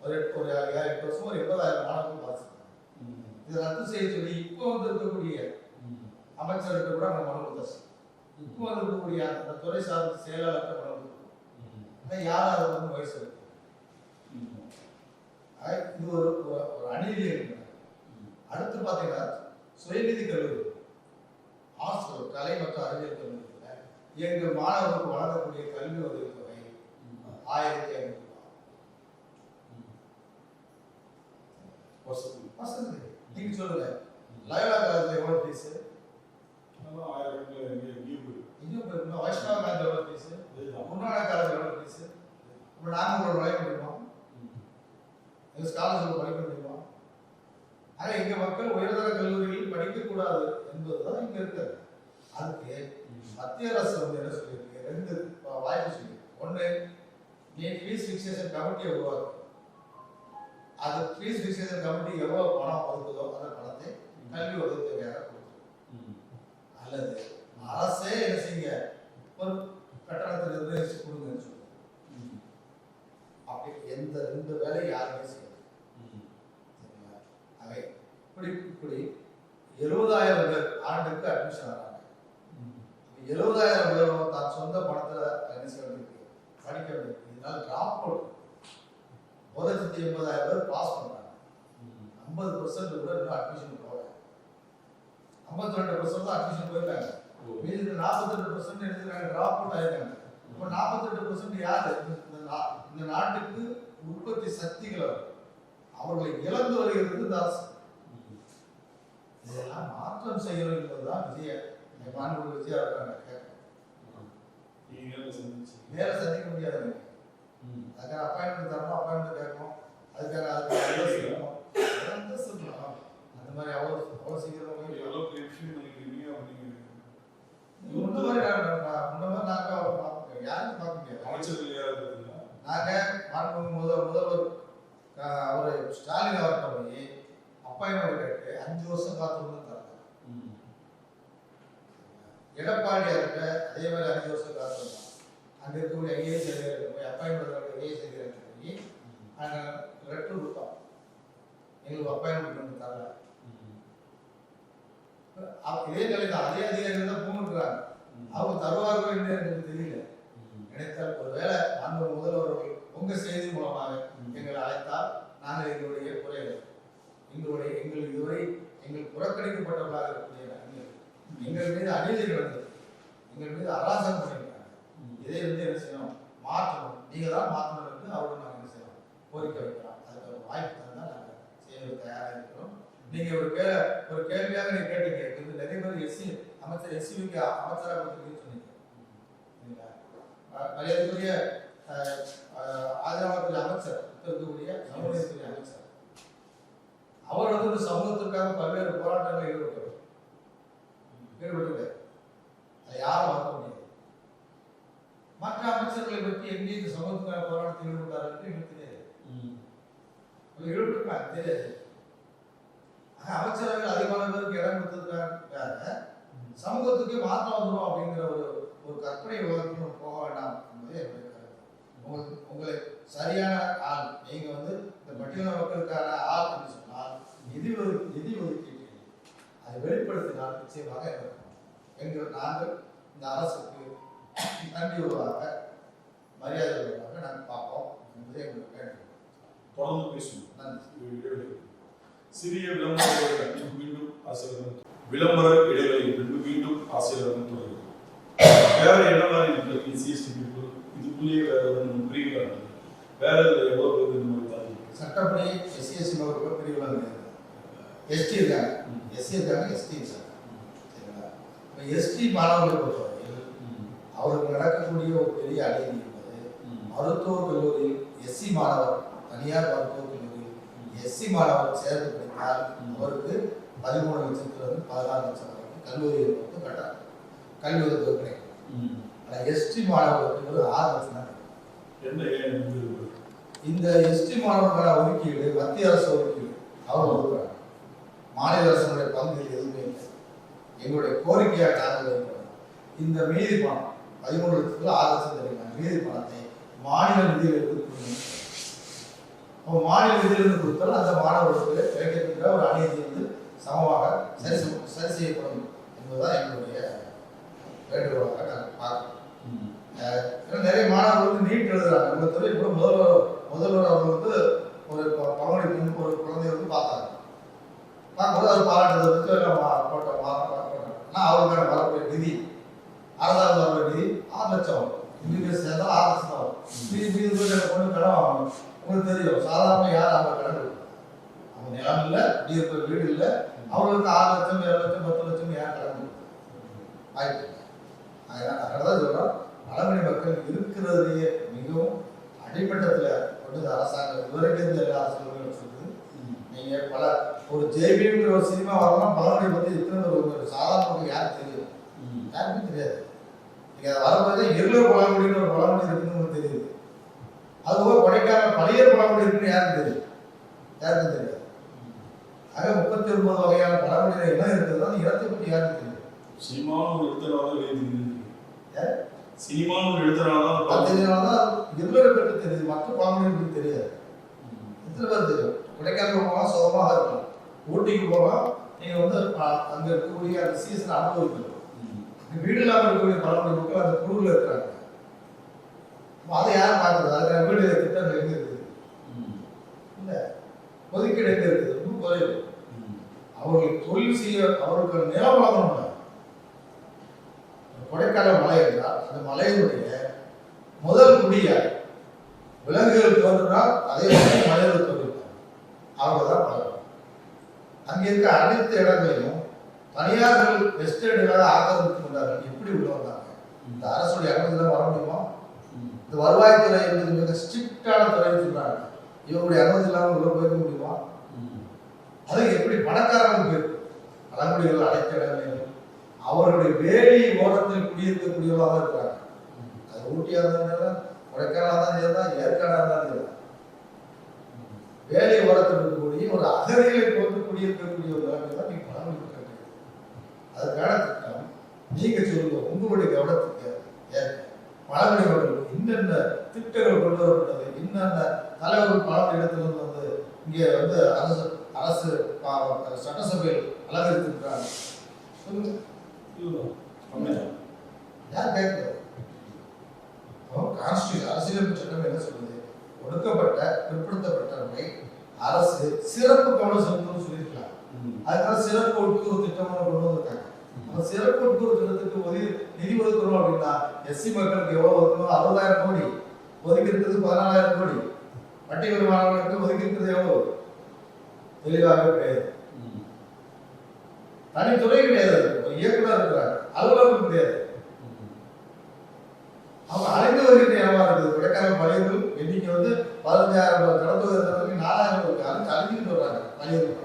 ஒரு 8 வருஷம் ஒரு 80,000 மாணவர்கள் பாதிச்சு. இதை ரத்து செய்ய சொல்லி இப்போ வந்து இருக்கக்கூடிய அமைச்சருக்கு கூட நம்ம மனு கொடுத்தாச்சு. இப்போ வந்து இருக்கக்கூடிய அந்த துறை சார்ந்த செயலாளருக்கு மனு கொடுத்தோம். யாரும் அதை வந்து வயசு இருக்கு. இது ஒரு அநீதி இருக்கு. அடுத்து பார்த்தீங்கன்னா சுயநிதி கல்லூரி, ஹாஸ்டல், கலை மற்றும் அறிவியல் கல்லூரியில் எங்கள் மாணவர்களுக்கு வழங்கக்கூடிய கல்வி உதவித்தொகை 1,500 வருஷத்துக்கு. நீங்க சொல்லுங்க, லயோலா காலேஜ்ல எவ்வளவு ஃபீஸ்? 1000 இங்க போயிருந்தா வைஷ்ணவ காலேஜ் எவ்வளவு ஃபீஸ்? குருநானக் காலேஜ் எவ்வளவு ஃபீஸ்? இப்போ நாங்கள் ஒரு நுழைய முடியுமா? எங்கள் ஸ்காலர்ஷிப் படிக்க முடியுமா? ஆக எங்கள் மக்கள் உயர்தர கல்லூரிகளில் படிக்கக்கூடாது என்பதுதான் இங்கே இருக்கிறது. அதுக்கு மத்திய அரசு வந்து என்ன சொல்லியிருக்கு? 2 வாய்ப்பு சொல்லி. ஒன்று, நீ ஃபீஸ் ஃபிக்சேஷன் கமிட்டியை உருவாக்கு. அது ஃபீஸ் ஃபிக்சேஷன் கமிட்டி எவ்வளோ பணம் ஒதுக்குதோ அந்த பணத்தை கல்வி உதவித்தொகையாக கொடுக்கும். அல்லது அரசே என்ன செய்யுங்க, ஒரு கட்டணத்தை நிர்ணயிச்சு கொடுங்கன்னு சொல்லுங்க. அப்படி எந்த 2 வேலையும் யாருமே செய்யாது. அவை இப்படி 70,000 பேர் ஆண்டுக்கு அட்மிஷன் ஆகிறாங்க. 70,000 பேரும் தான் சொந்த பணத்தில் என்ன செய்ய வேண்டியிருக்கு, படிக்க வேண்டியிருக்கு. இதனால டிராப் அவுட் 1,80,000 பேர் பாஸ் பண்றாங்க. 50% கூட இன்னும் அட்மிஷன் போகல. 52% தான் அட்மிஷன் போயிருக்காங்க. மீதி 48% எடுத்துக்கிறாங்க, டிராப் அவுட் ஆயிருக்காங்க. இப்போ 48% யாரு? இந்த நாட்டுக்கு உற்பத்தி சக்திகள் அவர்களை இழந்து வருகிறது இந்த அரசு. இதெல்லாம் மாற்றம் செய்யணும் என்பதுதான் மாண்புமிகு விஜயா இருக்காங்க. நேர சந்திக்க முடியாது. அதுக்காக அப்பாயின்மெண்ட் தரணும், அப்பாயின்மெண்ட் கேட்கணும், அதுக்காக சொல்லணும். அந்த மாதிரி அவ்வளோ சீக்கிரம் முன்ன மாதிரி நாங்கள் அவரை பார்க்க யாரும் பார்க்க முடியாது. அமைச்சர்கள் யாரும் நாங்கள் மாண்புமிகு முதல்வர் அவர் ஸ்டாலின் அவர்கிட்ட போய் அப்பாயின்மெண்ட் கேட்டு 5 வருஷம் காத்திருந்து தரல. எடப்பாடி அவர்கிட்ட அதே மாதிரி 5 வருஷம் காத்திருந்தான். அங்கே இருக்கக்கூடிய ஐஏஎஸ் அதிகாரிகள் போய் அப்பாயின்மெண்ட் ஐஏஎஸ் அதிகாரிகள் போய் நாங்கள் லெட்டர் கொடுத்தோம், எங்களுக்கு அப்பாயின்மெண்ட் வந்து தரல. இதே நிலை தான், அதே அதிகாரிகள் தான் பூமிக்கிறாங்க. அவங்க தருவார்கள் என்று எனக்கு தெரியல. நினைத்தால் ஒருவேளை மாண்புமிகு முதல்வர்கள் உங்க செய்தி மூலமாக எங்களை அழைத்தால் நாங்கள் எங்களுடைய குறைகள், எங்கள் இதுவரை எங்கள் புறக்கணிக்கப்பட்டவர்களாக இருக்கக்கூடிய எங்கள் மீது அநீதி நடந்தது, எங்கள் மீது அராசகம் பண்ணியிருக்காங்க. இதை வந்து என்ன செய்யணும், மாற்றணும். நீங்க தான் மாற்றணும் என்று அவர்கள் நாங்கள் என்ன செய்யணும், கோரிக்கை வைக்கலாம். அதுக்கு ஒரு வாய்ப்பு தந்தால் நாங்கள் செய்ய தயாராக இருக்கிறோம். நீங்க ஒரு கேள்வியாக நீங்க கேட்டீங்க, இது நிறைய பேர் எஸ்சிவிக்கு அமைச்சராக கொடுத்துருக்கீங்கன்னு சொன்னீங்க. மரியாதைக்குரிய ஆதிராமத்துறை அமைச்சர், இருக்கக்கூடிய சமூகத்துறை அமைச்சர், அவர் வந்து ஒரு சமூகத்திற்காக பல்வேறு போராட்டங்களில் ஈடுபட்டார். அதை யாரும் மறக்க முடியாது. மற்ற அமைச்சர்களை பற்றி எங்கே இந்த சமூகத்துக்கான போராட்டத்தில் ஈடுபட்டார் என்று எனக்கு தெரியாது. ஈடுபட்டிருக்காங்க தெரியாது. அமைச்சரவையில் அதிகமான பேருக்கு இடம் கொடுத்ததுக்காக சமூகத்துக்கு மாற்றம் வந்துடும் அப்படிங்கிற ஒரு கற்பனை உலகத்தில் போக வேண்டாம் என்பதே என்னுடைய கருத்து. உங்களை சரியான ஆள், நீங்க வந்து இந்த பட்டியல மக்களுக்கான ஆள் என்று சொன்னால் நிதி ஒதுக்கீடு அதை வெளிப்படுத்தினால் நிச்சயமாக இருக்கும். நாங்கள் இந்த அரசுக்கு நன்றி உள்ளதாக மரியாதை உள்ளதாக நாங்கள் பார்ப்போம் என்பதை எங்களுக்கு கேட்கிறோம். தொடர்ந்து பேசுவோம். நன்றி. சிறிய விளம்பர இடைவெளி மீண்டும் ஆசிரியர்கள் தொடர்கிறது. வேற என்ன மாதிரி இருக்கு சிஎஸ்டி பீப்புள் இதுக்குள்ளேயே வேற ஒரு பிரிவுகள் வேற எவ்வளவு பேர் இந்த மாதிரி பார்த்து சட்டப்படி எஸ்சிஎஸ்சி மக்கள் பிரிவுகள் கிடையாது. எஸ்டி இருக்காங்க, எஸ்சி இருக்காங்க, எஸ்டி இருக்காங்க. சரிங்களா? இப்போ எஸ்டி மாணவர்களை பொறுத்தவரையில் அவருக்கு நடக்கக்கூடிய ஒரு பெரிய அநீதி என்பது மருத்துவக் கல்லூரியில் எஸ்சி மாணவர், தனியார் மருத்துவக் கல்லூரியில் எஸ்சி மாணவர் சேர்ந்து படித்தால் அவருக்கு 13 லட்சத்திலிருந்து 16 லட்சம் வரைக்கும் கல்லூரியில் வந்து கட்டணம் கல்வி உதவி கிடைக்கும். ஆனால் எஸ்டி மாணவர்களுக்கு 6 லட்சம் தான் கிடைக்கும். இந்த எஸ்டி மாணவர்களுக்கான ஒதுக்கீடு மத்திய அரசு ஒதுக்கீடு அவர் ஒதுக்குறாங்க. மாநில அரசுடைய பங்கு எதுவுமே இல்லை. எங்களுடைய கோரிக்கையாக நாங்கள் இருக்கிறோம். இந்த மீதி பணம் 13 லட்சத்தில் 6 லட்சம் தெரியும். மீதி பணத்தை மாநில நிதியிலிருந்து கொடுக்கணும். அப்போ மாநில நிதியிலிருந்து கொடுத்தால் அந்த மாணவர்களுக்கு கிடைக்கின்ற ஒரு அநீதி வந்து சமமாக சரி செய்யப்படும் என்பதுதான் எங்களுடைய வேண்டுகோளாக நாங்கள் பார்க்கிறோம். நிறைய மாணவர்கள் வந்து நீட் எழுதுறாங்க. நம்ம துறை கூட முதல்வர் அவர்கள் வந்து ஒரு பழமொழி ஒரு குழந்தைய வந்து பார்த்தாங்க. பார்க்கும்போது அவர் பாராட்டுறதை பற்றி போட்டோம் ஆனால் அவருக்கான வரக்கூடிய நிதி அரசாங்கம் வரக்கூடிய நிதி 6 லட்சம் வரும். இங்கிலீஷ் சேர்ந்தால் 6 லட்சம் வரும். மீதி கொண்டு கடன் வாங்கணும். உங்களுக்கு தெரியும், சாதாரண யார் அவங்க கடன் கொடுக்கும்? அவங்க நிலம் இல்லை, வீடு இல்லை, அவங்களுக்கு 6 லட்சம் 7 லட்சம் 10 லட்சம் யார் கடன் கொடுக்கும்? வாய்ப்பு. அதனால தான் சொல்கிறோம், பழங்குடி மக்கள் இருக்கிறதுலேயே மிகவும் அடிமட்டத்தில் கொண்டு அரசாங்கம் இதுவரைக்கும் இருந்த எல்லா அரசுகளும் சொல்லுது. நீங்க பல ஒரு ஜேபிங்கிற ஒரு சினிமா வரலாம், பலமுறை வந்து இத்தனை ஒரு சாதாரண மக்களுக்கு யாருக்கு தெரியும்? யாருக்கும் தெரியாது. நீங்க அதை வரும்போது இருள பழங்குடின்னு ஒரு பழங்குடி இருக்குன்னு உங்களுக்கு தெரியுது. அதுபோக கொடைக்கானல் பழைய பழங்குடி இருக்குன்னு யாருக்கு தெரியும்? யாருக்கும் தெரியாது. ஆக 39 வகையான பழங்குடியில இனம் இருக்கிறது. அந்த இனத்தை பற்றி யாருக்கு தெரியும்? சினிமான்னு ஒரு எடுத்துறாங்க. சினிமான்னு ஒரு எடுத்துறாங்க. தெரிஞ்சனால்தான் இருளரை பற்றி தெரியுது, மற்ற பழங்குடியை பற்றி தெரியாது. எத்தனை பேர் தெரியும்? கொடைக்கானல் போகலாம், சுகமாக இருக்கலாம். ஊட்டிக்கு போகலாம், நீங்க வந்து அங்க இருக்கக்கூடிய அந்த சீசன் அனுபவிக்கணும். வீடு இல்லாமல் இருக்கக்கூடிய பழங்குடி மக்கள் அந்த குழுவில் இருக்கிறாங்க. அதை யாரும் பார்க்கறது? அதுக்கான வீடு திட்டங்கள் எங்க இருக்குது? இல்ல, ஒதுக்கீடு எங்க இருக்குது? ரொம்ப குறைவு. அவர்களுக்கு தொழில் செய்ய அவர்களுக்கு நிலம் வழங்கணும். கொடைக்கானல் மலை என்றால் அந்த மலையினுடைய முதல் குடியார் விலங்குகள் தோன்றினால் அதே மாதிரி மனிதர்கள் தோன்றிருப்பாங்க. அவங்கதான் பழக்கம். அங்க இருக்க அனைத்து இடங்களையும் தனியார்கள் எஸ்டேட்டுகளாக ஆக்கிரமித்து கொண்டார்கள். எப்படி உள்ள வந்தாங்க? இந்த அரசுடைய அனுமதியெல்லாம் வர முடியுமா? இந்த வருவாய்த்துறை என்பது மிக ஸ்ட்ரிக்டான துறைன்னு சொல்றாங்க. இவங்களுடைய அனுமதி இல்லாமல் உள்ள போயிருக்க முடியுமா? அது எப்படி பணக்காரர்கள் போயிருக்கு? பழங்குடிகள் அனைத்து இடங்களிலும் அவர்களுடைய வேலி ஓரத்தில் குடியிருக்கக்கூடியவர்களாக இருக்கிறாங்க. அது ஊட்டியாக இருந்தாலும் கொடைக்கானலாக தான் இருந்தால் ஏற்காடாக தான் இருந்தால் வேலை ஓரத்தில் இருக்கக்கூடிய ஒரு அகதிகளை போட்டு குடியிருக்கக்கூடிய ஒரு நிலைமை தான் நீங்க பழங்குடி கட்டுறீங்க. அதுக்கான திட்டம் நீங்க சொல்லுங்க. உங்களுடைய கவனத்துக்கு பழங்குடி மக்களுக்கு என்னென்ன திட்டங்கள் கொண்டு வரப்பட்டது, என்னென்ன தலைவர்கள் பழங்குடி இடத்துல வந்து இங்கே வந்து அரசு சட்டசபையில் அலங்கரித்திருக்கிறாங்க சொல்லுங்க. யார் கேட்கிறது? அரசியலமைப்பு சட்டம் என்ன சொல்லுது? ஒடுக்கப்பட்ட பிற்படுத்தப்பட்டவர்களை அரசு சிறப்பு கவனம் செலுத்தணும்னு சொல்லியிருக்கலாம். அதுக்காக சிறப்பு ஒடுக்குறு திட்டம் கொண்டு வந்திருக்காங்க. அந்த சிறப்பு ஒடுக்குறு திட்டத்துக்கு நிதி ஒதுக்கணும் அப்படின்னா எஸ்சி மக்களுக்கு எவ்வளவு ஒதுக்கணும்? 60,000 கோடி. ஒதுக்கி இருக்கிறது 14,000 கோடி. பட்டியல் மாணவர்களுக்கு ஒதுக்கி இருக்கிறது எவ்வளவு? தெளிவாக கிடையாது. தனித்துறை கிடையாது. இயக்குனர் இருக்கிறாங்க, அலுவலகம் கிடையாது. அவங்க அழைந்து வருகின்ற இடமா இருக்குது. கொடைக்கானல் பள்ளிகள் எண்ணிக்கை வந்து 15,000 கடந்து வருவதற்கு 4,000 இருக்கு. அழிஞ்சுட்டு வர்றாங்க பள்ளிகள்.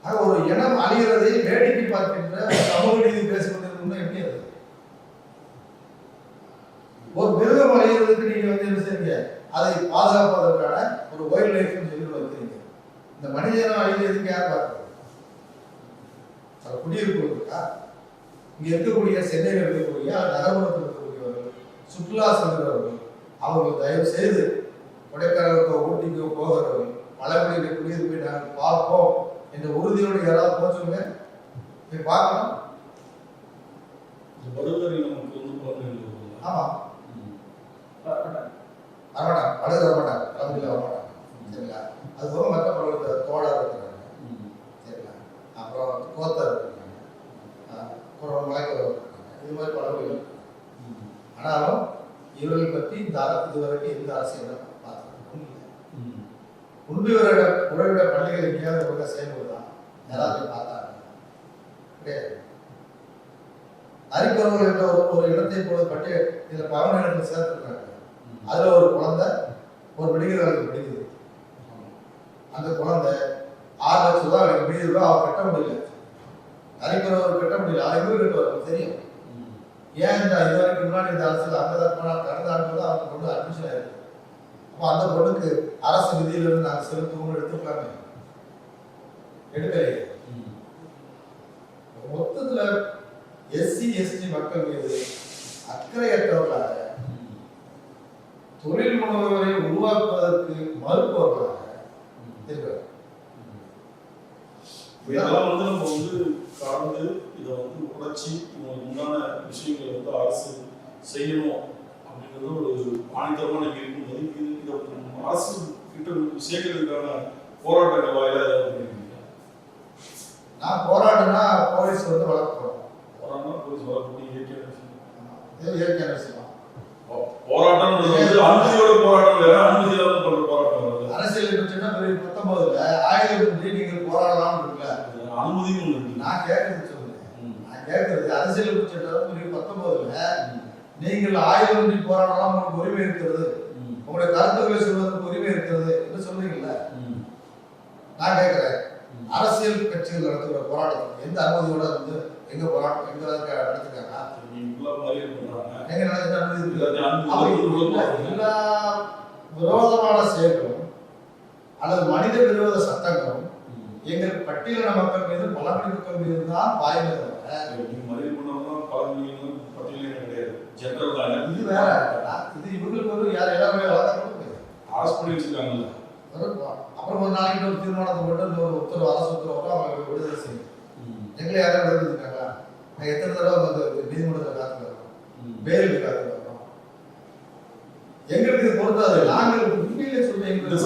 ஆக ஒரு இனம் அழிகிறதை வேடிக்கை பார்க்கின்ற சமூக நீதி பேசிக்கொண்டிருக்கணும். எப்படி அது? ஒரு மிருகம் அழிகிறதுக்கு நீங்க வந்து என்ன செய்றீங்க? அதை பாதுகாப்பதற்கான ஒரு வைல்ட் லைஃப் சொல்லி வைக்கிறீங்க. இந்த மனிதனம் அழிகிறதுக்கு யார் பார்க்கறது? குடியிருப்பு இருக்கா? இங்க இருக்கக்கூடிய சென்னையில் இருக்கக்கூடிய நகர்ப்புறத்தில் இருக்கக்கூடியவர்கள், சுற்றுலா செல்கிறவர்கள், அவர்கள் தயவு செய்து கொடைக்கானலுக்கோ ஊட்டிக்கோ போகிறவர்கள் பழங்குடியில குடியிருப்பை நாங்கள் பார்ப்போம் என்ற உறுதியோடு யாராவது போச்சுங்க போய் பார்க்கணும். ஆமா, வரமாட்டாங்க. பழகு வரமாட்டாங்க. பழங்குடியில் வரமாட்டாங்க. சரிங்களா? அது போக மற்ற பழகுற தோழர் இருக்கிறாங்க. சரிங்களா? அப்புறம் கோத்தர் இருக்கிறாங்க, அப்புறம் மலைக்குறவர் இருக்கிறாங்க. இது மாதிரி பழங்குடிகள். ஆனாலும் இவர்களை பற்றி இந்த இதுவரைக்கும் எந்த அரசியலும் பார்த்துருக்கோம் இல்லை. உறவிட பள்ளிகள் எங்கேயாவது ஒழுங்காக செயல்படுதான்? யாராவது பார்த்தாங்க கிடையாது. அறிக்கொருவர்கள் என்ற ஒரு இடத்தை போல பற்றி இதில் பவன இடத்துல சேர்த்துருக்காங்க. அதில் ஒரு குழந்தை ஒரு மெடிக்கல் காலேஜ் படிக்குது. அந்த குழந்தை 6 லட்சம் ரூபா எனக்கு மீது அவர் கட்ட முடியல. அறிக்கொருவர் கட்ட முடியல. 6 கட்டுவார் தெரியும். ஏன் இந்த இது வரைக்கும் முன்னாடி இந்த அரசியல் அங்கதான் போனால் கடந்த ஆண்டு தான் அவங்க பொண்ணு அட்மிஷன் ஆயிருக்கு. அப்போ அந்த பொண்ணுக்கு அரசு நிதியிலிருந்து நாங்கள் செலுத்துவோம்னு எடுத்துக்கலாமே, எடுக்கலையே. மொத்தத்துல எஸ்சி எஸ்டி மக்கள் மீது அக்கறையற்றவர்களாக, தொழில் முனைவரை உருவாக்குவதற்கு மறுப்பவர்களாக இருக்கிறார். இதெல்லாம் வந்து நம்ம வந்து கடந்து இதை வந்து உடைச்சி உண்டான விஷயங்களை வந்து அரசு செய்யணும் அப்படிங்கிறது ஒரு ஆணித்தரமான இருக்கும்போது இதை அரசு கிட்ட சேர்க்கறதுக்கான போராட்டங்கள் வாயில நான் போராட்டம்னா போலீஸ் வந்து வளர்க்கணும். போராட்டம் போலீஸ் வளர்க்கக்கூடிய இயற்கையான விஷயம். இயற்கையான விஷயம். போராட்டம் அனுமதியோட போராட்டம் வேற, அனுமதி இல்லாம பண்ற போராட்டம் வேற. அரசியல் பிரச்சனை 19ல ஆயுதம் நீங்கள் போராடலாம் இருக்குல்ல, அனுமதியும் ஒண்ணு இருக்கு. நான் கேட்கறது சொல்லுங்க. நான் கேட்கறது அரசியல் பிரச்சனை 19ல நீங்கள் ஆயுதமின்றி போராடலாம், உங்களுக்கு உரிமை இருக்கிறது, உங்களுடைய கருத்துக்களை சொல்வதற்கு உரிமை இருக்கிறது என்று சொல்றீங்கல்ல. நான் கேட்கிறேன், அரசியல் கட்சிகள் நடத்துகிற போராட்டத்துக்கு எந்த அனுமதியோட வந்து எங்க போராட்டம் எங்க நடத்துக்காங்க? எங்க நடத்த அனுமதி? எல்லா விரோதமான செயல்களும் அல்லது மனித விரோத சட்டங்களும் எங்கள் பட்டியலின மக்கள் மீது பழங்குடி மக்கள் மீது தான் பாய்மை இது வேற. இது இவங்களுக்கு ஒரு யார் எல்லாருமே அரசு பண்ணி வச்சிருக்காங்கல்ல. அப்புறம் ஒரு நாளைக்கு ஒரு தீர்மானத்தை போட்டு ஒரு உத்தரவு அரசு உத்தரவு அவங்க விடுதலை செய்யும். எங்களை யாரும் விடுதலை இருக்காங்களா? எத்தனை தடவை வந்து நீதிமன்றத்தில் காத்துல இருக்கோம், பெயிலுக்கு காத்துல இருக்கோம். எங்களுக்கு இது பொறுத்தாது. நாங்கள் உண்மையிலே சொல்றேன், எங்களுடைய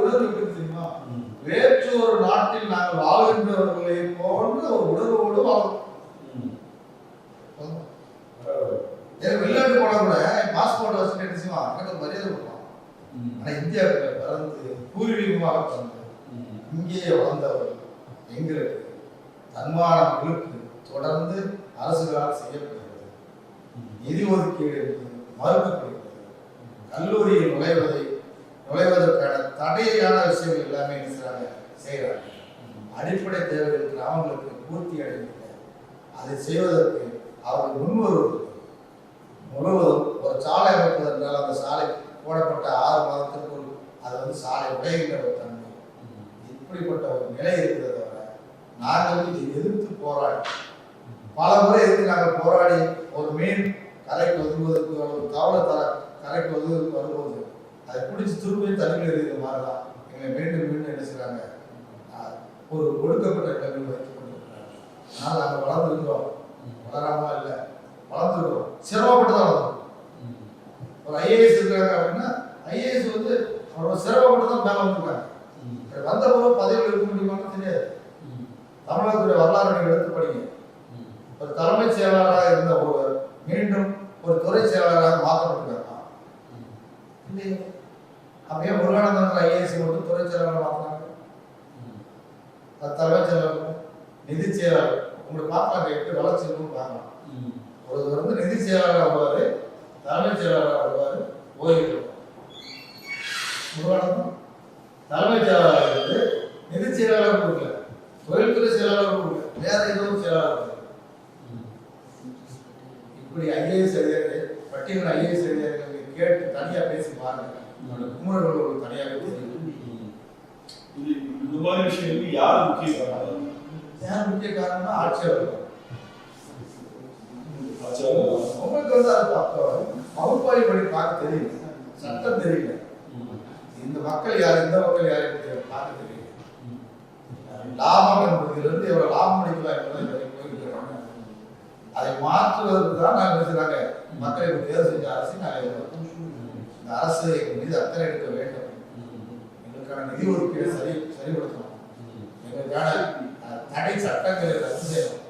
உணர்வு எப்படி தெரியுமா? வேற்றொரு நாட்டில் நாங்கள் வாழ்கின்றவர்களை போன்ற ஒரு உணர்வோடு வாழும். வெளிநாட்டு போனா கூட பாஸ்போர்ட் வச்சுட்டு என்ன செய்வான், எனக்கு மரியாதை கொடுப்பான். ஆனா இந்தியாவுக்கு பிறந்து பூர்வீகமாக பிறந்து இங்கேயே வளர்ந்தவர்கள் எங்களுக்கு தன்மானங்களுக்கு தொடர்ந்து அரசுகளால் செய்யப்படுகிறது. நிதி ஒதுக்கீடு மறுக்கப்படுகிறது. கல்லூரியில் நுழைவதற்கான தடையான விஷயங்கள் எல்லாமே செய்கிறாங்க. அடிப்படை தேவைகள் கிராமங்களுக்கு பூர்த்தி அடைகிறது. அதை செய்வதற்கு அவர்கள் முன்வருவது முழுவதும் ஒரு சாலை அமைப்பதென்றால் அந்த சாலை போடப்பட்ட 6 மாதத்திற்குள் அது வந்து சாலை உடைகின்ற ஒரு தன்மை, இப்படிப்பட்ட ஒரு நிலை இருக்கிறத தவிர நாங்கள் இதை எதிர்த்து போராடி பல முறை எதிர்த்து நாங்கள் போராடி ஒரு மீன் கரைக்கு ஒதுங்குவதற்கு ஒரு தவளை கரைக்கு ஒதுங்குவதற்கு வரும்போது அதை பிடிச்சி திரும்பி தண்ணியில் இருக்கிற மாதிரி தான் எங்களை மீண்டும் என்ன செய்கிறாங்க, ஒரு ஒடுக்கப்பட்ட நிலைமையில் வைத்துக் கொண்டிருக்கிறாங்க. ஆனால் நாங்கள் வளர்ந்துருக்கிறோம், வளராமல் இல்லை, வளர்ந்துருக்கிறோம், சிரமப்பட்டு தான் வளர்ந்துருக்கோம். ஒரு ஐஏஎஸ் இருக்காங்க அப்படின்னா ஐஏஎஸ் வந்து அவரோட சிரமப்பட்டு தான் மேலே வந்துருக்காங்க. வந்த போது பதவியில் இருக்க முடியுமான்னு தெரியாது. தமிழகத்துடைய வரலாறு நீங்கள் எடுத்து படிங்க. ஒரு தலைமைச் செயலாளராக இருந்த ஒருவர் மீண்டும் ஒரு துறை செயலாளராக மாற்றப்பட்டிருக்காங்க. இல்லையே, அப்படியே முருகானந்தன் ஐஏஎஸ் மட்டும் துறை செயலாளர் மாற்றினாங்க. தலைமைச் செயலாளர், நிதி செயலாளர், உங்களுக்கு பார்க்கலாம், 8 வளர்ச்சி பார்க்கலாம். ஒருவர் வந்து நிதி செயலாளர் வருவாரு, தலைமைச் செயலாளர் வருவாரு, ஓய்வு. முருகானந்தம் தலைமைச் செயலாளர் வந்து நிதி செயலாளர் கொடுக்கல, தொழில்துறை செயலாளர் கொடுக்கல, வேற எதுவும் செயலாளர். இப்படி ஐஏஎஸ் அதிகாரிகள் பட்டியல் ஐஏஎஸ் அதிகாரிகள் கேட்டு தனியா பேசி பாருங்க, குமரர்கள் தனியாக தெரியும். இந்த மாதிரி விஷயங்களுக்கு யார் முக்கிய காரணம்? யார் முக்கிய காரணம்னா ஆட்சியாளர்கள். உங்களுக்கு வந்து அது பகுப்பாய்வு படி பார்க்க தெரியல, சட்டம் தெரியல, இந்த மக்கள் யார் இந்த மக்கள் யார் பார்க்க தெரியல. லாபம் என்பதிலிருந்து எவ்வளவு லாபம் அளிக்கலாம் என்பதை போயிருக்கிறாங்க. அதை மாற்றுவதற்கு தான் நாங்கள் செய்றாங்க. மக்களை தேர்வு செஞ்ச அரசு நாங்கள் இந்த அரசு எங்கள் மீது அக்கறை எடுக்க வேண்டும், எங்களுக்கான நிதி ஒதுக்கீடு சரிபடுத்தணும், எங்களுக்கான தடை சட்டங்களை ரத்து செய்யணும்,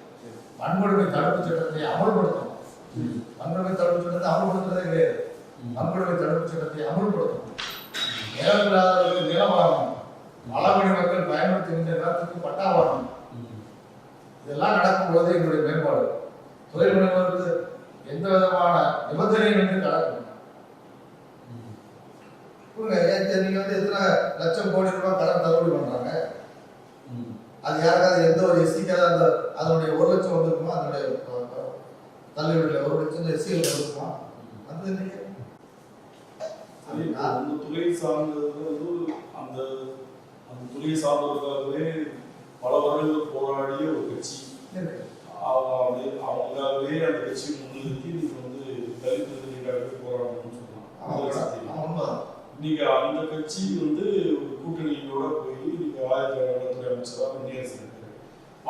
வன்கொடுமை தடுப்பு சட்டத்தை அமல்படுத்தணும். வன்கொடுமை தடுப்பு சட்டத்தை அமல்படுத்துறதே கிடையாது, வன்கொடுமை தடுப்பு சட்டத்தை அமல்படுத்தணும். நிலம் இல்லாதவர்களுக்கு நிலம் வாங்கணும், பழங்குடி மக்கள் பயன்படுத்துகின்ற நிலத்துக்கு பட்டா வாங்கணும். இதெல்லாம் நடக்கும்போது எங்களுடைய மேம்பாடு, தொழில் முனைவோருக்கு எந்த விதமான நிபந்தனையும் என்று நடக்கும். நீங்க வந்து எத்தனை லட்சம் கோடி ரூபாய் கடன் தள்ளுபடி பண்றாங்க, அது யாருக்காவது எந்த ஒரு எஸ்சிக்காவது அந்த அதனுடைய 1 லட்சம் வந்துருக்குமா, அதனுடைய தள்ளுபடியில் 1 லட்சம் எஸ்சிகள் வந்துருக்குமா? அது அந்த துறை சார்ந்தது வந்து அந்த துறையை சார்ந்தவர்களாகவே பல வருடங்கள் போராடிய ஒரு கட்சி, அவங்களாகவே அந்த கட்சியை முன்னிறுத்தி நீங்க வந்து தலித் பிரதிநிதிகளாகவே போராடணும்னு சொல்லலாம். நீங்க அந்த கட்சி வந்து ஒரு கூட்டணியோட போய் நீங்க ஆயத்தத்துறை அமைச்சராக முன்னேறிருக்காரு,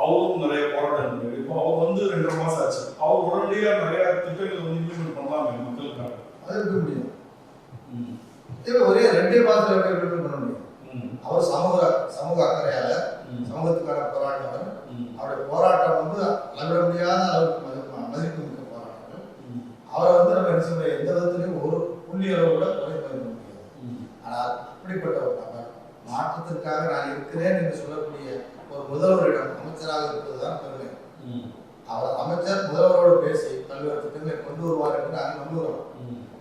அவரும் நிறைய போராட்டம் பண்ணாரு. இப்போ அவர் வந்து 2.5 மாசம் ஆச்சு, அவர் உடனடியா நிறைய திட்டங்களை வந்து இம்ப்ளிமெண்ட் பண்ணலாமே மக்களுக்காக. அது இருக்க முடியும், ஒரே 2 மாதத்துல இம்ப்ளிமெண்ட் பண்ண முடியும். அவர் சமூக அக்கறையால சமூகத்துக்கான போராட்டங்கள், அவருடைய போராட்டம் வந்து அளவிட முடியாத அளவுக்கு மதிப்பு மிக்க போராட்டங்கள். அவரை வந்து நம்ம என்ன சொல்ற எந்த விதத்திலையும் ஒரு புள்ளி அளவு கூட குறை மதிக்க முடியாது. ஆனால் அப்படிப்பட்ட ஒரு நபர் மாற்றத்திற்காக நான் இருக்கிறேன் என்று சொல்லக்கூடிய ஒரு முதல்வரிடம் அமைச்சராக இருப்பதுதான் பெருமை. அவர் அமைச்சர் முதல்வரோடு பேசி நாங்கள் நம்புகிறோம்.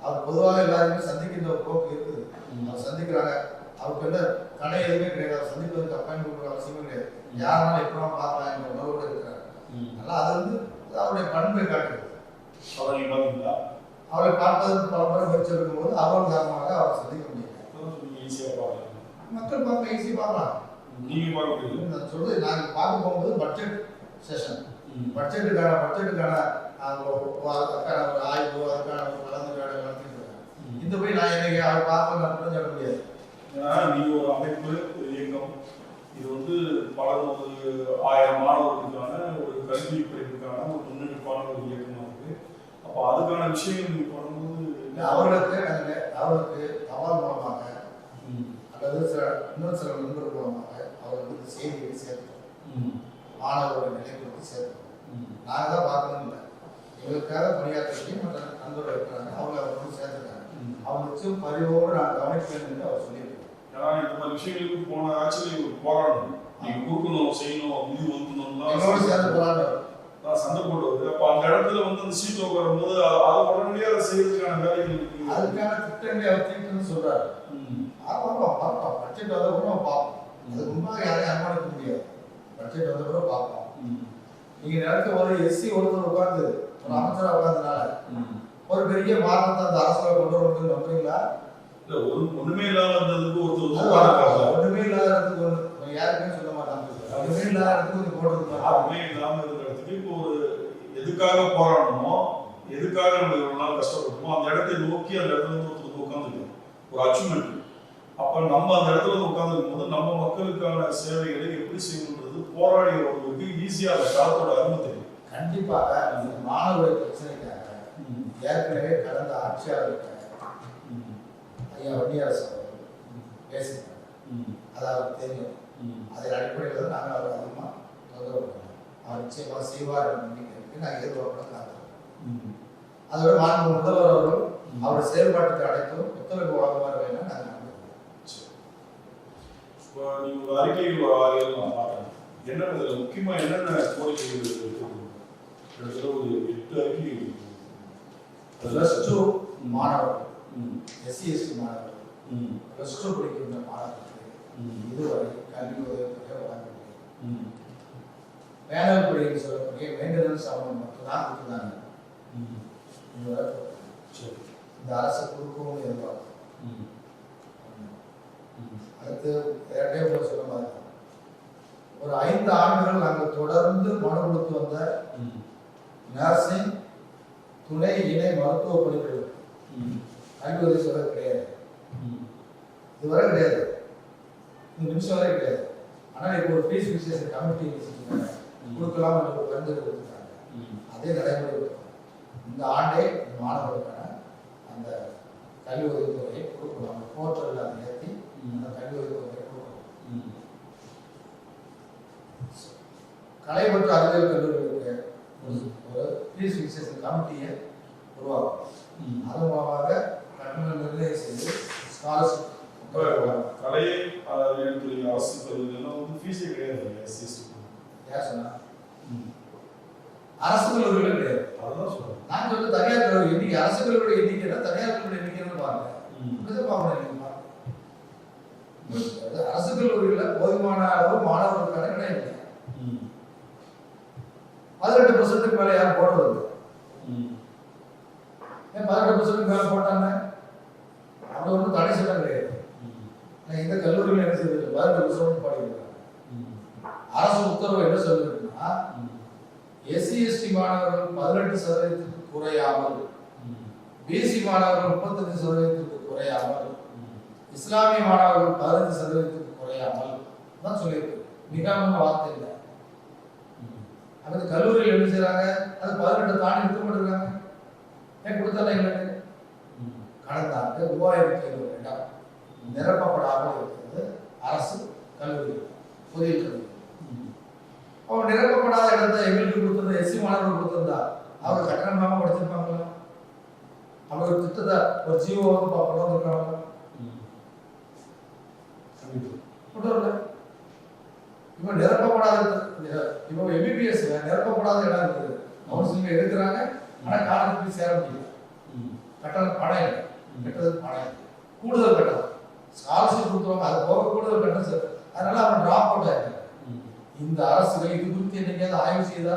அவர் பொதுவாக எல்லாருமே சந்திக்கின்ற ஒரு போக்கு இருக்குது. அவர் சந்திக்கிறாங்க. அவருக்கு என்ன கடை எதுவுமே கிடையாது. அவர் சந்திப்பதற்கு அப்பாயின்மெண்ட் கொடுக்குற அவசியமே கிடையாது. யாருனாலும் எப்போ பார்க்கலாம் என்ற உணர்வோடு இருக்கிறார். அதனால் அது வந்து அவருடைய பண்பை காட்டுது. அவரை பார்ப்பதற்கு பல முறை முயற்சி எடுக்கும்போது அவர்கள் காரணமாக அவரை சந்திக்க முடியாது. மக்கள் பார்க்க ஈஸியாக பார்க்கலாம். நான் சொல்றது நாங்கள் பார்க்க போகும்போது பட்ஜெட் செஷன், பட்ஜெட்டுக்கான ஒரு ஆய்வு, அதுக்கான ஒரு கலந்துரையாடல் நடத்திட்டு இருக்காங்க. இந்த போய் நான் இன்னைக்கு அவரை பார்க்க நான் சொல்ல முடியாது. ஏன்னா நீங்க ஒரு அமைப்பு, ஒரு இயக்கம், இது வந்து பல 1000 மாணவர்களுக்கான ஒரு கல்வி படிப்புக்கான ஒரு முன்னெடுப்பான ஒரு இயக்கமா இருக்கு. அப்போ அதுக்கான விஷயங்கள் நீங்க பண்ணும்போது அவர்களுக்கு தபால் மூலமாக அல்லது இன்னும் சில நண்பர்கள் மூலமாக அவர்களுக்கு செய்தியை சேர்த்தோம். மாணவர்களுடைய நிலை குறித்து சேர்த்தோம். நாங்கள் தான் பார்க்கணும் இல்லை, எங்களுக்காக பணியாற்றி மற்ற நண்பர்கள் இருக்கிறாங்க, அவங்க அவர்களுக்கு சேர்த்துருக்காங்க. அவங்களுக்கு பரிவோடு நான் கவனிப்பேன் என்று அவர் சொல்லியிருக்காங்க. ஏன்னா இந்த மாதிரி விஷயங்களுக்கு போன ஆக்சுவலி ஒரு போராடணும், நீங்க கொடுக்கணும், செய்யணும், இது வந்து சேர்ந்து போராட்டம் சண்டை போடுவது. அப்போ அந்த இடத்துல வந்து அந்த சீட் உட்காரும் போது அதை உடனடியாக அதை செய்யறதுக்கான வேலைகள் இருக்கு. அதுக்கான திட்டங்களை அவர் தீட்டுன்னு சொல்றாரு. பார்ப்போம் பட்ஜெட் வந்த கூட பார்ப்போம். அதுக்கு முன்னாடி யாரையும் அனுமானிக்க முடியாது. பட்ஜெட் வந்த கூட பார்ப்போம். நீங்க நேரத்தில் ஒரு எஸ்சி ஒருத்தர் உட்கார்ந்து ஒரு அமைச்சராக உட்கார்ந்தனால ஒரு பெரிய மாற்றத்தை அந்த அரசாங்க கொண்டு வரணும்னு நம்புறீங்களா? இல்ல, ஒண்ணுமே இல்லாத இருந்ததுக்கு ஒருத்தர் ஒண்ணுமே இல்லாத இடத்துக்கு யாருக்குமே சொல்ல மாட்டாங்க. ஒண்ணுமே இல்லாத இடத்துக்கு போடுறது யாருமே இல்லாம இருந்த இடத்துக்கு இப்போ ஒரு எதுக்காக போராடணுமோ, எதுக்காக நம்ம இவ்வளவு நாள் கஷ்டப்பட்டோமோ அந்த இடத்தை நோக்கி அந்த இடத்துல இருந்து ஒருத்தர் உட்காந்துருக்கோம், ஒரு அச்சீவ்மெண்ட். அப்ப நம்ம அந்த இடத்துல வந்து உட்காந்துருக்கும் போது நம்ம மக்களுக்கான சேவைகளை எப்படி செய்யணுன்றது போராடியவர்களுக்கு ஈஸியா அந்த காலத்தோட அருமை தெரியும். கண்டிப்பாக அந்த மாணவருடைய பிரச்சனைக்காக ஏற்கனவே கடந்த ஆட்சியாளர்கிட்ட ஐயா வன்னியரசு பேசியிருக்காங்க. அது அவருக்கு தெரியும். அதன் அடிப்படையில் தான் நாங்கள் அவர் அதிகமாக தொந்தரவு பண்ணோம். அவர் நிச்சயமாக செய்வார் என்ற நம்பிக்கை இருக்கு. நாங்கள் எதிர்பார்ப்போம் காத்திருக்கோம். அதோட மாண்பு முதல்வர் அவர்கள் அவருடைய செயல்பாட்டுக்கு அனைத்தும் ஒத்துழைப்பு வழங்குவார் என நாங்கள் நம்புகிறோம். இப்போ நீங்கள் ஒரு அறிக்கைகள் ஒரு 6 நான் பார்த்தேன். என்ன இதில் முக்கியமாக என்னென்ன கோரிக்கைகள் கிட்டத்தட்ட ஒரு 8 அறிக்கைகள். +2 மாணவர்கள், SC/ST மாணவர்கள், +2 படிக்கின்ற மாணவர்களுக்கு இதுவரை கல்வி உதவித்தொகை வழங்கவில்லை. மேனல் படின்னு சொல்லக்கூடிய மெயின்டெனன்ஸ் அமௌண்ட் மட்டும்தான் கொடுத்துருந்தாங்க. இந்த அரசு கொடுக்கவும் எதிர்பார்க்கும். அடுத்து இரட்டை சொல்ல மாதிரி ஒரு 5 ஆண்டுகள் நாங்கள் தொடர்ந்து மனு கொடுத்து வந்த நர்சிங், துணை இணை மருத்துவ படிப்புகள் கல்வி உதவி சொல்ல கிடையாது. இதுவரை கிடையாது, இந்த நிமிஷம் வரை கிடையாது. ஆனால் இப்போ ஒரு ஃபீஸ் ஃபிக்சேஷன் கமிட்டி கொடுக்கலாம் என்ற ஒரு பரிந்துரை கொடுத்துருக்காங்க. அதே நடைமுறை இந்த ஆண்டே மாணவர்களுக்கான அந்த கல்வி உதவித்தொகையை கொடுக்கணும். அந்த போர்ட்டலில் அதை ஏற்றி அந்த கல்வி உதவித்தொகையை கொடுக்கணும். கலை மற்றும் அறிவியல் கல்லூரிகளுக்கு ஒரு ஃபீஸ் ஃபிக்சேஷன் கமிட்டியை உருவாக்கும். அதன் மூலமாக கட்டணம் நிர்ணயம் செய்து ஸ்காலர்ஷிப் கலை அறிவியல் துறை அரசு கல்லூரிகள்லாம் வந்து ஃபீஸே கிடையாது. யார் சொன்னா? அரசு கல்லூரிகள் கிடையாது. அதுதான் சொல்றேன். நான் சொல்ல தனியார் கல்லூரி எண்ணிக்கை, அரசு கல்லூரி எண்ணிக்கை தனியார் கல்லூரி எண்ணிக்கைன்னு பாருங்க. அரசு கல்லூரிகளில் போதுமான அளவு மாணவர்களுக்கான இடம் இல்லை. 18% மேலே யாரும் போடுறது? ஏன் 18% மேலே போட்டாங்க? அப்படி ஒன்றும் தடை சட்டம் கிடையாது. இந்த கல்லூரியில் என்ன செய்யுது? 18% பாடிக்கிறாங்க. அரசு உத்தரவு என்ன சொல்லிருக்குன்னா, SC/ST மாணவர்கள் 18% குறையாமல், BC மாணவர்கள் 35% குறையாமல், இஸ்லாமிய மாணவர்கள் 15% குறையாமல் தான் சொல்லியிருக்கு. மிகவும் வார்த்தை இல்லை. அந்த கல்லூரியில் என்ன செய்யறாங்க? அது 18 தாண்டி நிறுத்தப்பட்டிருக்காங்க. ஏன் கொடுத்தால எங்களுக்கு கடந்த ஆண்டு 3500 இடம் நிரப்பப்படாமல் இருக்கிறது அரசு கல்லூரி, பொறியியல் கல்லூரி. அவர் நிரப்பப்படாத இடத்தை எங்களுக்கு கொடுத்திருந்த SC மாணவர்கள் கொடுத்திருந்தா அவர் கட்டணமாக படிச்சிருப்பாங்களா? அவர் திட்டத்தை ஒரு ஜீவோ வந்து கொண்டு வந்திருக்காங்க. இப்போ நிரப்பப்படாத, இப்போ MBBS நிரப்பப்படாத இடம் இருக்குது. கவுன்சிலிங் எடுக்கிறாங்க, ஆனால் காலேஜ் போய் சேர முடியல. கட்டணம் பணம் இல்லை, கட்டுறதுக்கு பணம் இல்லை, கூடுதல் கட்டணம் ஸ்காலர்ஷிப் கொடுத்துருவாங்க, அது போக கூடுதல் கட்டணம் சார். அதனால அவன் டிராப் அவுட் ஆயிருக்கான். இந்த அரசுகள் இது குறித்து என்னைக்காவது ஆய்வு செய்தா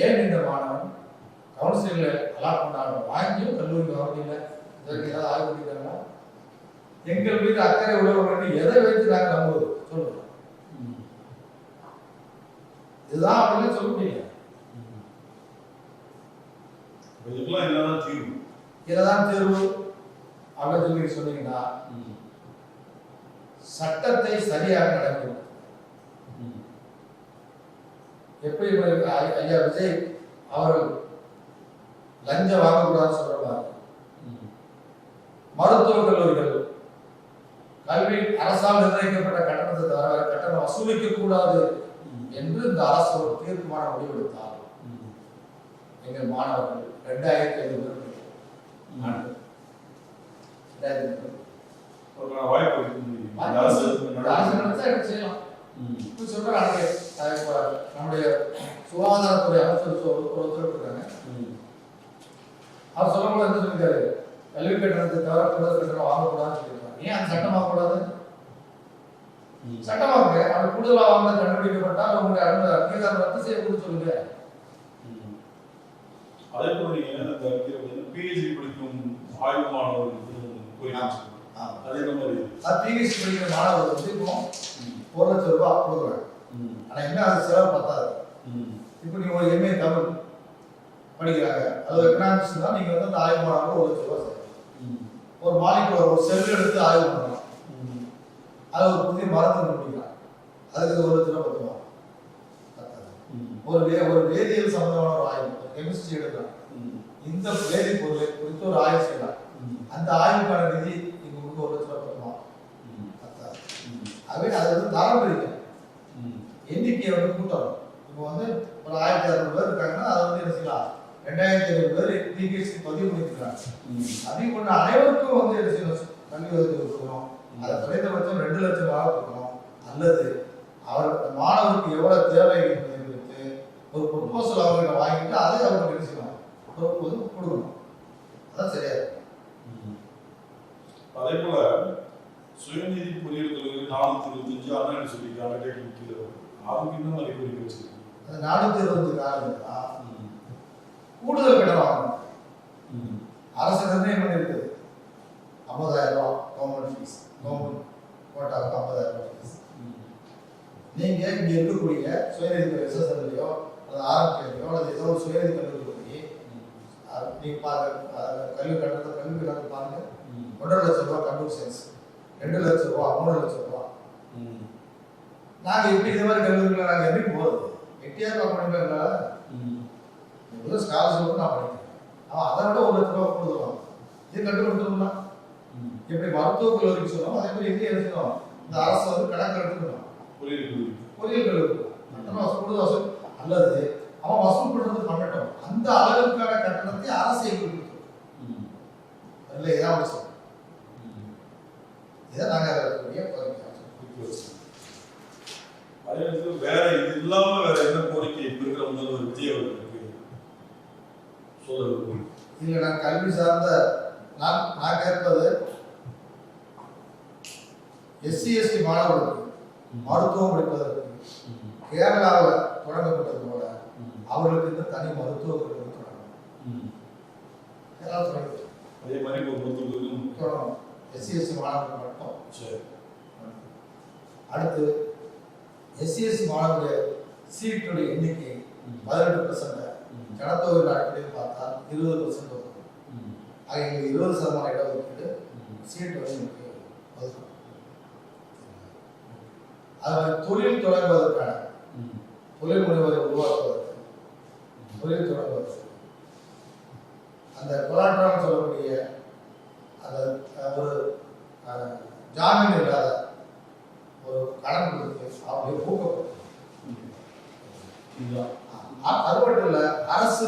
ஏன் இந்த மாணவன் கவுன்சிலிங்ல அலாட்மெண்ட் ஆகணும் வாங்கியும் கல்லூரிக்கு வரதில்லை, இதற்கு ஏதாவது ஆய்வு பண்ணிக்கிறாங்களா? எங்கள் மீது அக்கறை உள்ளவர்கள் எதை வைத்து நாங்கள் நம்புவது சொல்லுங்க. இதுதான் அப்படின்னு சொல்ல முடியல. இதுதான் தீர்வு அப்படின்னு சொல்லி சொன்னீங்கன்னா சட்டத்தை சரியாக நடக்கும். எப்படி ஐயா விஜய் அவர்கள் லஞ்சம் வாங்கக்கூடாதுன்னு சொல்றாங்க. மருத்துவக் கல்லூரிகள் கல்வி அரசால் நிர்ணயிக்கப்பட்ட கட்டணத்தை தவிர வேற கட்டணம் வசூலிக்க கூடாது என்று இந்த அரசு ஒரு தீர்மானம் முடிவெடுத்தார். எங்கள் மாணவர்கள் 2500 பேர் நம்முடைய சுகாதாரத்துறை அமைச்சர் இருக்காங்க. அவர் சொல்லும்போது என்ன சொல்லிருக்காரு, கல்வி கட்டணத்தை தவிர கூடுதல் கட்டணம் வாங்கக்கூடாதுன்னு சொல்லியிருக்காங்க. ஏன் அந்த சட்டம் வாங்கக்கூடாது? சட்டமாக அவர் கூடுதலாக வாங்க கண்டுபிடிக்கப்பட்டால் உங்களுடைய அங்கீகாரம் ரத்து செய்யக்கூடாது சொல்லுங்க. அதே போல நீங்க பிஹெச்டி படிக்கும் ஆய்வு மாணவர்களுக்கு அதே மாதிரி பிஹெச்டி படிக்கிற மாணவர்கள் இப்போ 1 லட்சம் ரூபாய் கொடுக்குறாங்க. ஆனா என்ன அது செலவு பத்தாது. இப்போ நீங்க ஒரு எம்ஏ தமிழ் படிக்கிறாங்க, அது எக்கனாமிக்ஸ் தான், நீங்க வந்து அந்த ஆய்வு மாணவர்கள் 1 லட்சம் ரூபாய் ஒரு மாலிகுலர் ஒரு செல் எடுத்து ஆய்வு பண்ணலாம். அது ஒரு புதிய மருந்து கண்டுபிடிக்கலாம், அதுக்கு 1 லட்சம் ரூபாய் பத்துவா. ஒரு வேதியியல் சம்பந்தமான ஒரு ஆய்வு கெமிஸ்ட்ரி எடுக்கலாம், இந்த வேதிப்பொருளை குறித்து ஒரு ஆய்வு செய்யலாம், அந்த ஆய்வுக்கான நிதி இங்க 1 லட்சம் ரூபாய் பத்துவா. ஆகவே அது வந்து தரம் பிரிக்கும், எண்ணிக்கையை வந்து கூட்டணும். இப்போ வந்து ஒரு 1600 பேர் இருக்காங்கன்னா அதை வந்து என்ன செய்யலாம், 2500 பேர் பிஹெச்டி பதிவு பண்ணிக்கிறாங்க. அதிக கொண்ட அனைவருக்கும் வந்து என்ன செய்யணும், கல்வி உதவி கொடுக்கணும். அதை குறைந்தபட்சம் 2 லட்சம் கொடுக்கணும். அல்லது அவர் மாணவருக்கு எவ்வளவு தேவை என்பதை குறித்து ஒரு ப்ரொபோசல் அவங்க வாங்கிட்டு அதை அவங்க என்ன செய்யணும், கொடுக்கணும். அதான் சரியா இருக்கும். அதே போல சுயநிதி பொறியியல் கல்லூரி 425 அண்ணா சொல்லியிருக்காங்க. அதுக்கு இன்னும் நிறைய கோரிக்கை வச்சிருக்காங்க. அந்த 425 காரணம் கூடுதல் கட்டணம் வாங்கணும். அரசு நிர்ணயம் பண்ணியிருக்குது 50,000 ரூபாய் கவர்மெண்ட் ஃபீஸ், கவர்மெண்ட் கோட்டாவுக்கு 50,000 ரூபாய் ஃபீஸ். நீங்க இங்க இருக்கக்கூடிய சுயநிதி எஸ்எஸ்எல்லையோ அல்லது ஆர்எம்கேலையோ அல்லது ஏதோ ஒரு சுயநிதி கல்லூரி போய் நீங்க பாருங்க, கல்வி கட்டணத்தை பாருங்க. 1.5 லட்சம் ரூபாய் கம்ப்யூட்டர் சயின்ஸ், 2 லட்சம் ரூபாய், 3 லட்சம் ரூபாய். நாங்க எப்படி இந்த மாதிரி கல்லூரிகளை நாங்க எப்படி போறது? எட்டியார் பண்ணிருக்கா ஸ்காலர்ஷிப் நான் படிக்கிறேன், அவன் அதை விட 1 லட்சம் ரூபாய் கொடுத்துருவான். இது கண்டுபிடிச்சோம்னா எப்படி மருத்துவ கல்லூரிக்கு சொல்லணும், அதே மாதிரி எங்கே எடுத்துக்கணும், இந்த அரசு வந்து கணக்கு எடுத்துக்கணும். பொறியியல் கல்லூரி கூடுதல் வசூல் அல்லது அவன் வசூல் பண்றது பண்ணட்டும், அந்த அளவுக்கான கட்டணத்தை அரசு கொடுக்கும். இல்லை இதான் அவசியம். இதை நாங்கள் வேற இது இல்லாம வேற என்ன கோரிக்கை இருக்கிற முதல்வர் விஜய் அவர்களுக்கு சொல்ல? இல்லை, நான் கல்வி சார்ந்த நான் கேட்பது எஸ்சி எஸ்டி மாணவர்களுக்கு மருத்துவம் படிப்பதற்கு கேரளாவில் தொடங்கப்பட்டது போல அவர்களுக்கு இந்த தனி மருத்துவ கல்லூரி தொடங்கணும். அதே மாதிரி ஒரு மருத்துவ எஸ்சி எஸ்டி மாணவர்கள் மட்டும். அடுத்து எஸ்சி எஸ்டி மாணவர்களுடைய சீட்டுடைய எண்ணிக்கை 18%, ஜனத்தொகை அடிப்படையில் பார்த்தால் 20% வரும். ஆக இங்கே 20% இடஒதுக்கீடு சீட்டு வந்து ஒதுக்கணும். அது தொழில் தொடங்குவதற்கான தொழில் முனைவரை உருவாக்குவதற்கு, தொழில் தொடங்குவதற்கு அந்த கொலாட்ரான்னு சொல்லக்கூடிய அந்த ஒரு ஜாமீன் இல்லாத ஒரு கடன் கொடுத்து அவங்களை ஊக்கப்படுத்தும். அது மட்டும் இல்லை, அரசு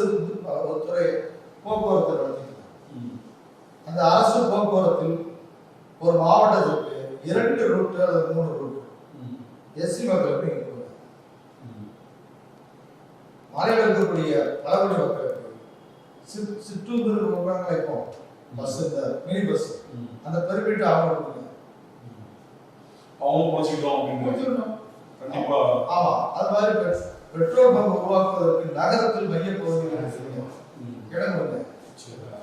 ஒரு துறை போக்குவரத்து நடத்திட்டு அந்த அரசு போக்குவரத்தில் ஒரு மாவட்டத்திற்கு 2 ரூட் அல்லது 3 ரூட் எஸ்சி மக்களுக்கு இங்கே கொடுக்குறாங்க. மலையில் இருக்கக்கூடிய பழங்குடி மக்களுக்கு சிற்றூர் இப்போ பஸ், இந்த மினி பஸ், அந்த பெருமிட்டு அவங்க கொடுங்க. அவங்க குறைச்சிக்கிட்டோம் அப்படின்னு முடிச்சிடணும். கண்டிப்பா. ஆமா, அது மாதிரி பெட்ரோல் பங்க் உருவாக்குவதற்கு நகரத்தில் மையப்பகுதியில் இடம் கொடுங்க.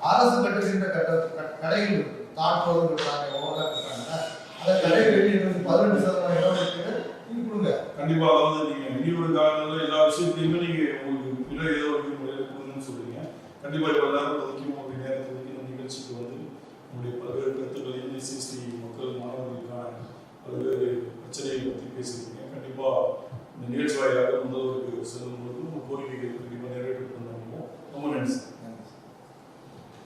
அரசு கட்டுகின்ற கடைகள் இருக்கு, தாட்ரோடு கட்டுறாங்க, ஒவ்வொன்றா கட்டுறாங்க. அந்த கடைகளில் 18% இடம் இருக்குது, நீங்க கொடுங்க. கண்டிப்பா. அதாவது நீங்க வெளியூர் காலங்களில் எல்லா விஷயத்தையுமே நீங்க உங்களுக்கு பிற ஏதோ ஒரு முறையில் கொடுங்கன்னு சொல்றீங்க. கண்டிப்பா இப்போ எல்லாரும் ஒதுக்கியும் அப்படி நேரத்தை ஒதுக்கி இந்த நிகழ்ச்சிக்கு வந்து உங்களுடைய பல்வேறு கருத்துக்களையும் எஸ்சிஎஸ்டி மக்கள் மாணவர்களுக்கான பல்வேறு பிரச்சனைகளை பற்றி பேசியிருக்கீங்க. கண்டிப்பா இந்த நிகழ்ச்சி வாயிலாக முதல்வருக்கு செல்லும் பொழுது உங்கள் கோரிக்கைகள் கண்டிப்பாக நிறைவேற்ற முடியும். ரொம்ப நன்றி.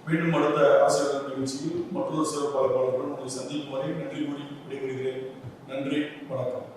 மீண்டும் அடுத்த ஆசிரியர் நிகழ்ச்சியில் மற்றொரு சிறப்பு அழைப்பாளர்களுடன் உங்களை சந்திக்கும் வரை நன்றி கூறி விடைபெறுகிறேன். நன்றி, வணக்கம்.